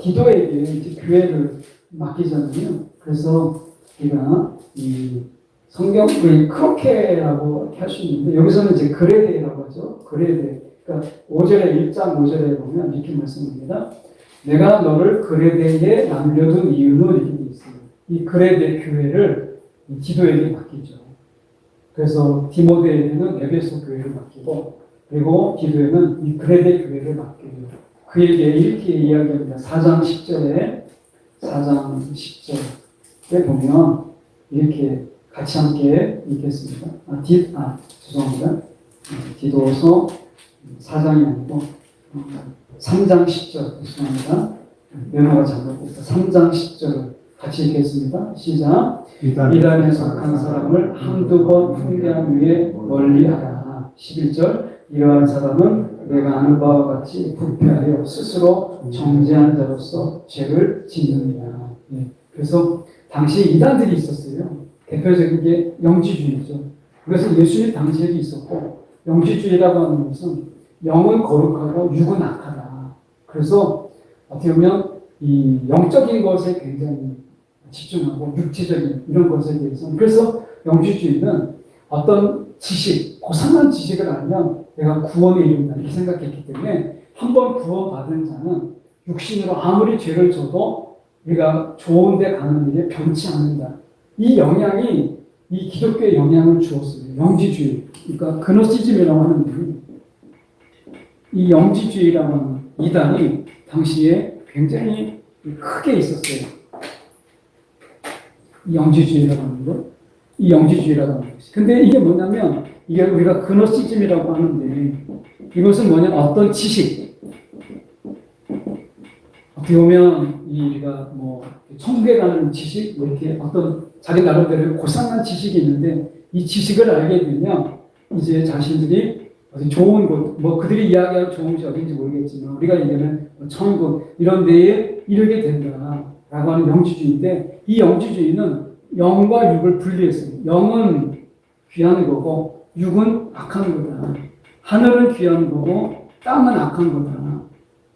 디도에게 이제 교회를 맡기잖아요. 그래서 우리가 이 성경을 크로케라고 할 수 있는데 여기서는 이제 그레데라고 하죠. 그레데. 그러니까 5절에 1장 5절에 보면 이렇게 말씀합니다. 내가 너를 그레데에 남겨둔 이유는 이렇게 있어요. 이 그레데 교회를 디도에게 맡기죠. 그래서 디모데에게는 에베소 교회를 맡기고 그리고 디도에는 이 그레데 교회를 맡기고 그에게 이렇게 이야기합니다. 4장 10절에 보면 이렇게 같이 함께 읽겠습니다. 죄송합니다. 디도서 4장이 아니고 3장 10절 죄송합니다. 메모가 잘못됐다. 3장 10절을 같이 읽겠습니다. 시작. 이단에 속한 사람을 한두 번 훈계한 후에 멀리하라. 11절. 이러한 사람은 내가 아는 바와 같이 부패하여 스스로 정죄한 자로서 죄를 짓느니라. 그래서 당시에 이단들이 있었어요. 대표적인 게 영지주의죠. 그래서 예수님 당시에도 있었고 영지주의라고 하는 것은 영은 거룩하고 육은 악하다. 그래서 어떻게 보면 이 영적인 것에 굉장히 집중하고 육체적인 이런 것에 대해서 그래서 영지주의는 어떤 지식, 고상한 지식을 알면 내가 구원에 이른다 이렇게 생각했기 때문에 한번 구원받은 자는 육신으로 아무리 죄를 져도 우리가 좋은 데 가는 일에 변치 않는다. 이 영향이 이 기독교의 영향을 주었어요. 영지주의. 그러니까 그노시즘이라고 하는데 이 영지주의라고 하는 이단이 당시에 굉장히 크게 있었어요. 이 영지주의라고 하는 거. 이 영지주의라고 하는 것이. 근데 이게 뭐냐면 이게 우리가 그노시즘이라고 하는데 이것은 뭐냐면 어떤 지식. 어떻게 보면 우리가 뭐 천국에 가는 지식, 뭐 이렇게 어떤 자기 나름대로 고상한 지식이 있는데 이 지식을 알게 되면 이제 자신들이 어디 좋은 곳, 뭐 그들이 이야기하는 좋은 곳이 어딘지 모르겠지만 우리가 얘기하는 천국 이런 데에 이르게 된다라고 하는 영지주의인데 이 영지주의는 영과 육을 분리했어요. 영은 귀한 거고 육은 악한 거다. 하늘은 귀한 거고 땅은 악한 거다.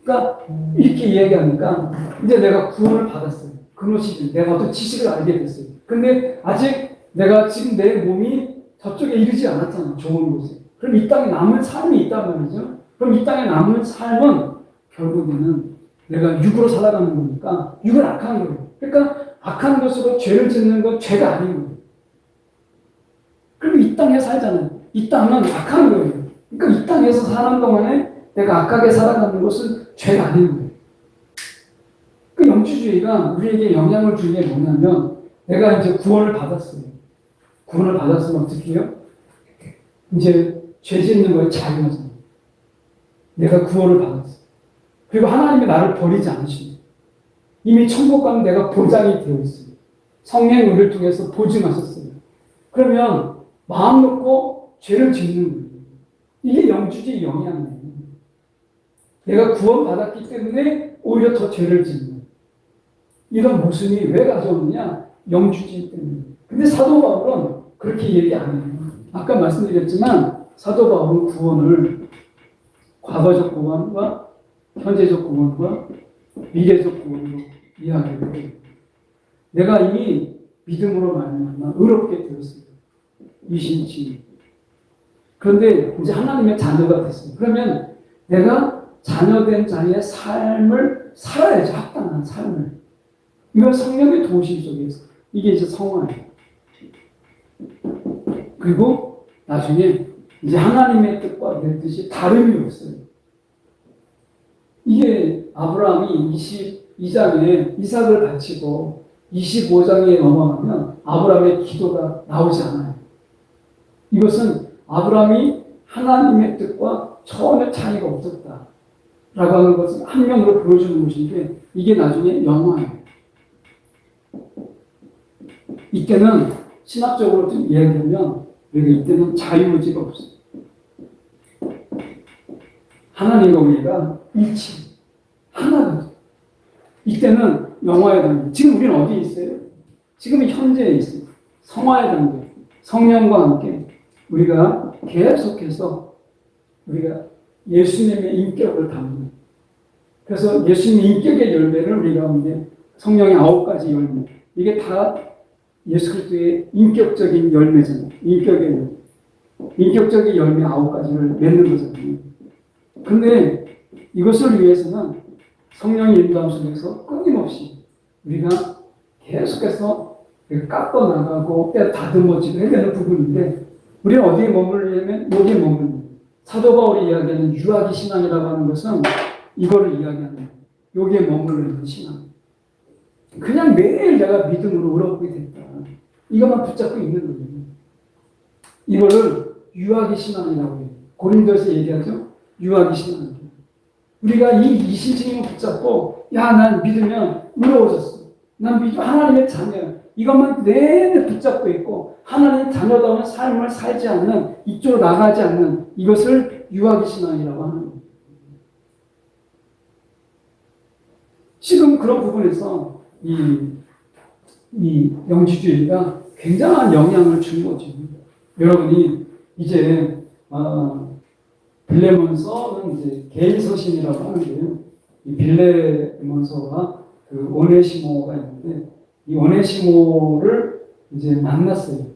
그러니까 이렇게 이야기하니까 이제 내가 구원을 받았어요. 그노시 내가 어떤 지식을 알게 됐어요. 근데 아직 내가 지금 내 몸이 저쪽에 이르지 않았잖아. 좋은 곳에. 그럼 이 땅에 남은 삶이 있단 말이죠. 그럼 이 땅에 남은 삶은 결국에는 내가 육으로 살아가는 거니까 육은 악한 거예요. 그러니까 악한 것으로 죄를 짓는 건 죄가 아닌 거예요. 그럼 이 땅에 살잖아요. 이 땅은 악한 거예요. 그러니까 이 땅에서 사는 동안에 내가 악하게 살아가는 것은 죄가 아닌 거예요. 그 영주주의가 우리에게 영향을 주는 게 뭐냐면 내가 이제 구원을 받았어요. 구원을 받았으면 어떻게 해요? 이제 죄 짓는 거에 자유하잖아요. 내가 구원을 받았어요. 그리고 하나님이 나를 버리지 않으십니다. 이미 천국 가면 내가 보장이 되어 있어요. 성령 우리를 통해서 보증하셨어요. 그러면 마음 놓고 죄를 짓는 거예요. 이게 영주주의 영향이에요. 내가 구원받았기 때문에 오히려 더 죄를 짓는 거예요. 이런 모순이 왜 가져오느냐? 영주주의 때문에. 근데 사도 바울은 그렇게 얘기 안 해요. 아까 말씀드렸지만 사도 바울은 구원을 과거적 구원과 현재적 구원과 미래적 구원으로 이야기를 해요. 내가 이미 믿음으로 말미암아 의롭게 되었어요. 이신치. 그런데 이제 하나님의 자녀가 됐어요. 그러면 내가 자녀된 자의 삶을 살아야죠. 합당한 삶을. 이건 성령의 도우심 속에서. 이게 이제 성화예요. 그리고 나중에 이제 하나님의 뜻과 내 뜻이 다름이 없어요. 이게 아브라함이 22장에 이삭을 바치고 25장에 넘어가면 아브라함의 기도가 나오지 않아요. 이것은 아브라함이 하나님의 뜻과 전혀 차이가 없었다. 라고 하는 것을 한 명으로 보여주는 것인데 이게 나중에 영화예요. 이때는 신학적으로 좀 이야기하면 우리가 이때는 자유의지가 없어요. 하나님과 우리가 일치, 하나거든. 이때는 영화의 단계. 지금 우리는 어디에 있어요? 지금 현재에 있어요. 성화의 단계. 성령과 함께 우리가 계속해서 우리가 예수님의 인격을 담는. 그래서 예수님의 인격의 열매를 우리가 이제 성령의 9가지 열매. 이게 다 예수 그리스도의 인격적인 열매잖아요. 인격적인 열매 9가지를 맺는 거잖아요. 근데 이것을 위해서는 성령의 인도함 속에서 끊임없이 우리가 계속해서 깎아 나가고 다듬어지고 해야 되는 부분인데 우리는 어디에 머무르냐면 여기에 머무르는 거예요. 사도 바울이 이야기하는 유아기 신앙이라고 하는 것은 이거를 이야기하는 거예요. 여기에 머무르는 신앙. 그냥 매일 내가 믿음으로 의롭게 됐다. 이것만 붙잡고 있는 거예요. 이거를 유아기 신앙이라고 해요. 고린도에서 얘기하죠. 유아기 신앙. 우리가 이 이신칭을 붙잡고 난 믿으면 의로워졌어. 난 믿음 하나님의 자녀야. 이것만 내내 붙잡고 있고 하나님의 자녀다운 삶을 살지 않는 이쪽으로 나가지 않는 이것을 유아기 신앙이라고 하는 거예요. 지금 그런 부분에서 이 영주주의가 굉장한 영향을 준 거죠. 여러분이 이제 빌레몬서는 이제 개인서신이라고 하는데요. 이 빌레몬서가 그 오네시모가 있는데 이 오네시모를 이제 만났어요.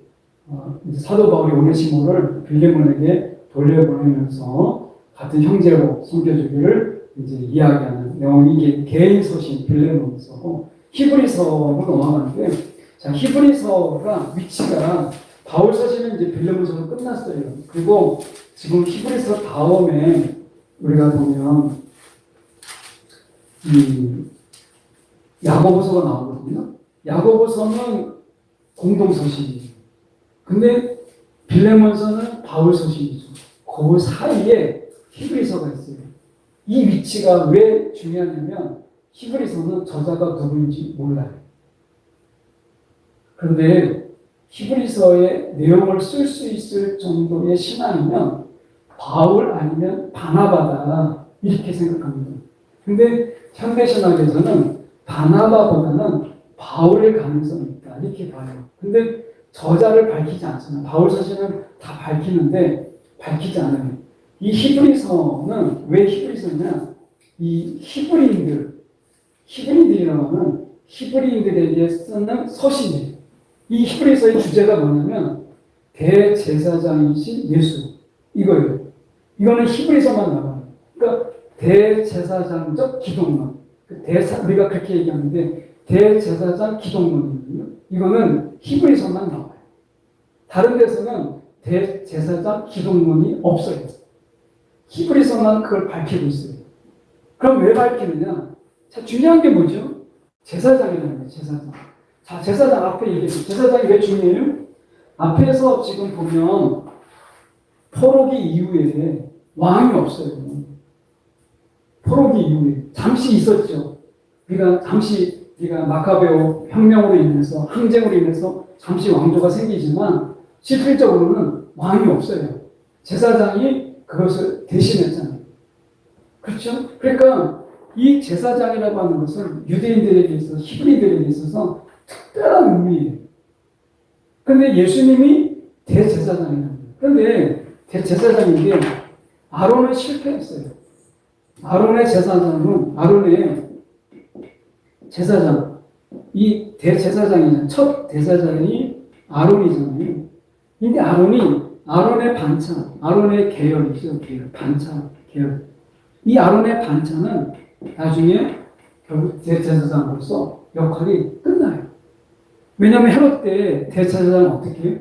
이제 사도 바울이 오네시모를 빌레몬에게 돌려보내면서 같은 형제로 섬겨주기를 이제 이야기하는 내용이 이게 개인서신 빌레몬서고 히브리서로 넘어가는데 자 히브리서가 위치가 바울 서신은 이제 빌레몬서로 끝났어요. 그리고 지금 히브리서 다음에 우리가 보면 이 야고보서가 나오거든요. 야고보서는 공동서신이에요. 근데 빌레몬서는 바울 서신이죠. 그 사이에 히브리서가 있어요. 이 위치가 왜 중요하냐면 히브리서는 저자가 누구인지 몰라요. 그런데 히브리서의 내용을 쓸 수 있을 정도의 신앙이면 바울 아니면 바나바다 이렇게 생각합니다. 근데 현대신학에서는 바나바보다는 바울의 가능성이 있다. 아니다 이렇게 봐요. 근데 저자를 밝히지 않잖아요. 바울 사실은 다 밝히는데 밝히지 않아요. 이 히브리서는 왜 히브리서냐? 이 히브리인들이라고 하면 히브리인들에게 쓰는 서신이에요. 이 히브리서의 주제가 뭐냐면 대제사장이신 예수 이거예요. 이거는 히브리서만 나와요. 그러니까 대제사장적 기독론. 우리가 그렇게 얘기하는데 대제사장 기독론이거든요. 이거는 히브리서만 나와요. 다른 데서는 대제사장 기독론이 없어요. 히브리서만 그걸 밝히고 있어요. 그럼 왜 밝히느냐? 자, 중요한 게 뭐죠? 제사장이라는 거예요. 제사장. 자, 제사장 앞에 얘기했어요. 제사장이 왜 중요해요? 앞에서 지금 보면 포로기 이후에 왕이 없어요. 포로기 이후에 잠시 있었죠. 우리가 마카베오 혁명으로 인해서 항쟁으로 인해서 잠시 왕조가 생기지만 실질적으로는 왕이 없어요. 제사장이 그것을 대신했잖아요. 그렇죠? 그러니까 이 제사장이라고 하는 것은 유대인들에게 있어서 히브리들에게 있어서 특별한 의미예요. 그런데 예수님이 대제사장이라는 거예요. 그런데 대제사장인데 아론은 실패했어요. 아론의 제사장, 이 대제사장이잖아요. 첫 대제사장이 아론이잖아요. 근데 아론의 반차, 아론의 계열이죠. 반차, 계열. 이 아론의 반차는 나중에 결국 대제사장으로서 역할이 끝나요. 왜냐하면 헤롯 때 대제사장은 어떻게 해요?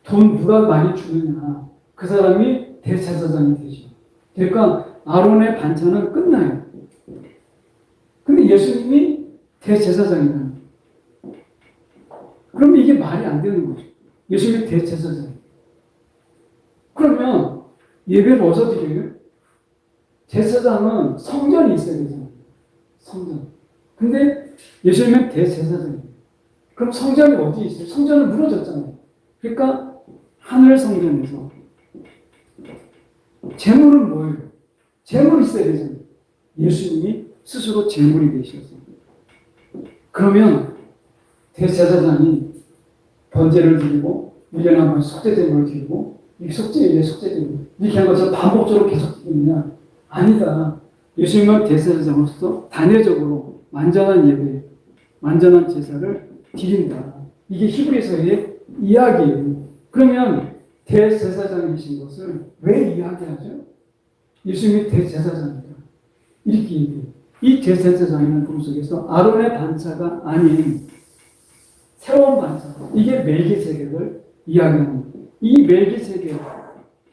돈 누가 많이 주느냐. 그 사람이 대제사장이 되죠. 그러니까 아론의 반차는 끝나요. 근데 예수님이 대제사장이라는 거예요. 그러면 이게 말이 안 되는 거죠. 예수님이 대제사장. 그러면 예배를 어디서 드려요? 제사장은 성전이 있어야 되잖아요. 성전. 근데 예수님은 대제사장이에요. 그럼 성전이 어디 있어요? 성전은 무너졌잖아요. 그러니까 하늘 성전에서 제물은 뭐예요? 제물이 있어야 되잖아요. 예수님이 스스로 제물이 되셔서. 그러면 대제사장이 번제를 드리고 1년에 한 번 속죄제물을 드리고 이 속죄제물 이렇게 한 것을 반복적으로 계속 드리느냐? 아니다. 예수님은 대제사장으로서 단회적으로 완전한 예배, 완전한 제사를 드린다. 이게 히브리서의 이야기예요. 그러면 대제사장이신 것을 왜 이야기하죠? 예수님이 대제사장이다. 이렇게 얘기해요. 이 대제사장이라는 품 속에서 아론의 반차가 아닌 새로운 반차, 이게 멜기세덱을 이야기하는 거예요. 이 멜기세덱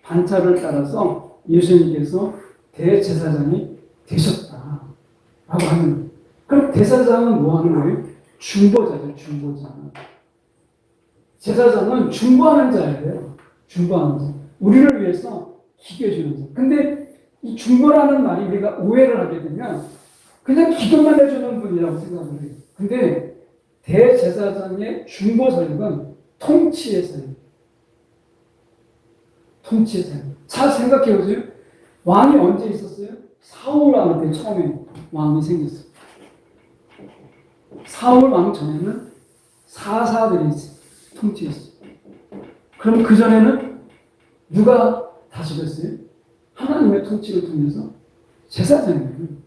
반차를 따라서 예수님께서 대제사장이 되셨다라고 하는 거예요. 그럼 대제사장은 뭐 하는 거예요? 중보자죠, 중보자. 제사장은 중보하는 자예요. 중보하는 자. 우리를 위해서 기도해 주는 자. 근데 이 중보라는 말이 우리가 오해를 하게 되면 그냥 기도만 해주는 분이라고 생각을 해요. 근데 대제사장의 중보 사역은 통치의 사역. 통치의 사역. 잘 생각해 보세요. 왕이 언제 있었어요? 사울 왕 때 처음에 왕이 생겼어요. 사울 왕 전에는 사사들이 통치했어요. 그럼 그 전에는 누가 다스렸어요? 하나님의 통치를 통해서 제사장이에요.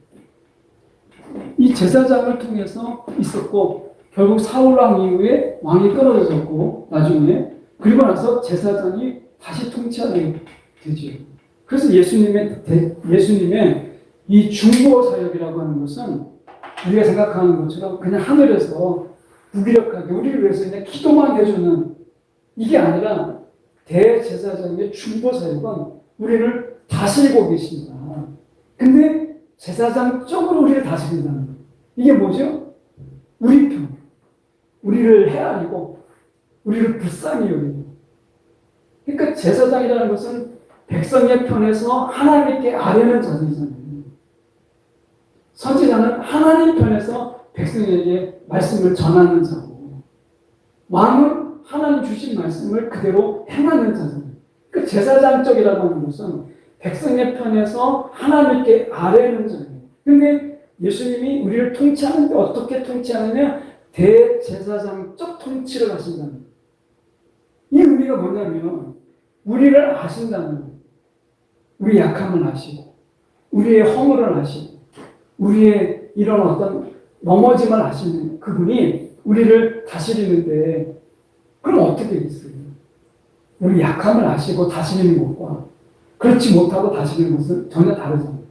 이 제사장을 통해서 있었고 결국 사울 왕 이후에 왕이 끊어졌고 나중에 그리고 나서 제사장이 다시 통치하게 되죠. 그래서 예수님의 이 중보 사역이라고 하는 것은 우리가 생각하는 것처럼 그냥 하늘에서 무기력하게 우리를 위해서 그냥 기도만 해주는 이게 아니라 대제사장의 중보 사역은 우리를 다스리고 계십니다. 근데 제사장적으로 우리를 다스린다는 거예요. 이게 뭐죠? 우리 편. 우리를 헤아리고 우리를 불쌍히 여기고. 그러니까 제사장이라는 것은 백성의 편에서 하나님께 아뢰는 자세잖아요. 선지자는 하나님 편에서 백성에게 말씀을 전하는 자고 왕은 하나님 주신 말씀을 그대로 행하는 자잖아요. 그 제사장적이라고 하는 것은 백성의 편에서 하나님께 아뢰는 자예요. 그런데 예수님이 우리를 통치하는데 어떻게 통치하느냐? 대제사장적 통치를 하신다는 거예요. 이 의미가 뭐냐면 우리를 아신다는 거예요. 우리 약함을 아시고 우리의 허물을 아시고 우리의 이런 어떤 넘어짐을 아시는 그분이 우리를 다스리는데 그럼 어떻게 되겠어요? 우리 약함을 아시고 다스리는 것과 그렇지 못하고 다스리는 것은 전혀 다르잖아요.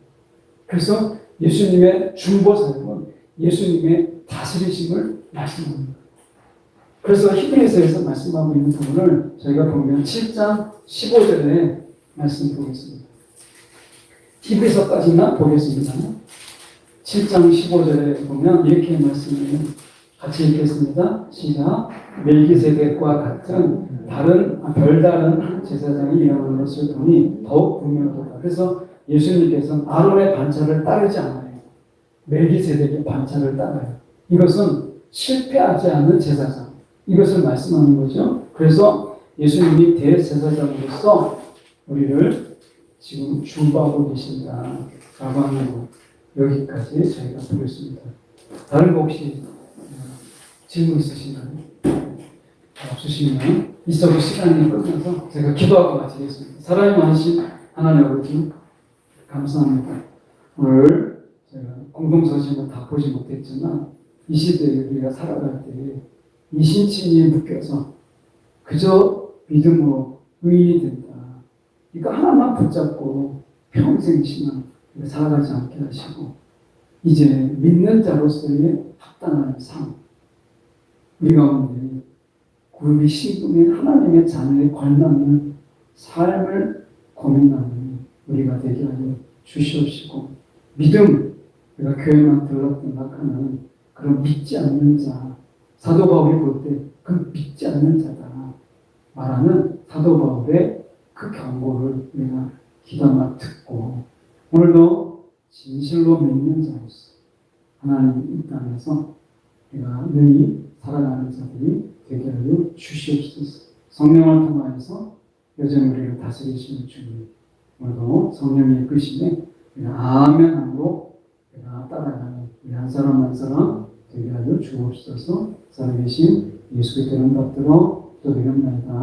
그래서 예수님의 중보 사역은 예수님의 다스리심을 말씀합니다. 그래서 히브리서에서 말씀하고 있는 부분을 저희가 보면 7장 15절에 말씀 보겠습니다. 히브리서까지만 보겠습니다. 7장 15절에 보면 이렇게 말씀해요. 같이 읽겠습니다. 시작. 멜기세덱과 같은 별다른 제사장이 일어난 것을 보니 더욱 분명하다. 그래서 예수님께서는 아론의 반차를 따르지 않아요. 멜기세덱의 반차를 따라요. 이것은 실패하지 않는 제사장. 이것을 말씀하는 거죠. 그래서 예수님이 대제사장으로서 우리를 지금 중보하고 계신다라고 하는 거. 여기까지 저희가 보겠습니다. 다른 거 혹시 질문 있으신가요? 없으시면 이쪽으로 시간이 끝나서 제가 기도하고 마치겠습니다. 사랑이 많으신 하나님 아버지 감사합니다. 오늘 제가 공동서신을 다 보지 못했지만 이 시대에 우리가 살아갈 때 이 신친이에 묶여서 그저 믿음으로 의인이 된다. 이거 하나만 붙잡고 평생 신앙 살아가지 않게 하시고 이제 믿는 자로서의 합당한 삶 우리 가운데 우리 신분의 하나님의 자녀에 걸맞는 삶을 고민하는 우리가 되게 하여 주시옵시고 믿음 우리가 교회만 들락들락하는 그런 믿지 않는 자 사도 바울이 볼 때 그 믿지 않는 자다 말하는 사도 바울의 그 경고를 우리가 귀담아 듣고 오늘도 진실로 믿는 자로서 하나님 이 땅에서 우리가 능히 살아가는 자들이 되게 하여 주시옵소서. 성령을 통하여서 여전히 우리를 다스리시는 주님 오늘도 성령의 이끄심에 우리가 아멘함으로 우리가 따라가는 우리 한 사람 한 사람 되게 하여 주옵소서. 살아계신 예수 그리스도를 받들어 기도드립니다.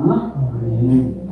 아멘.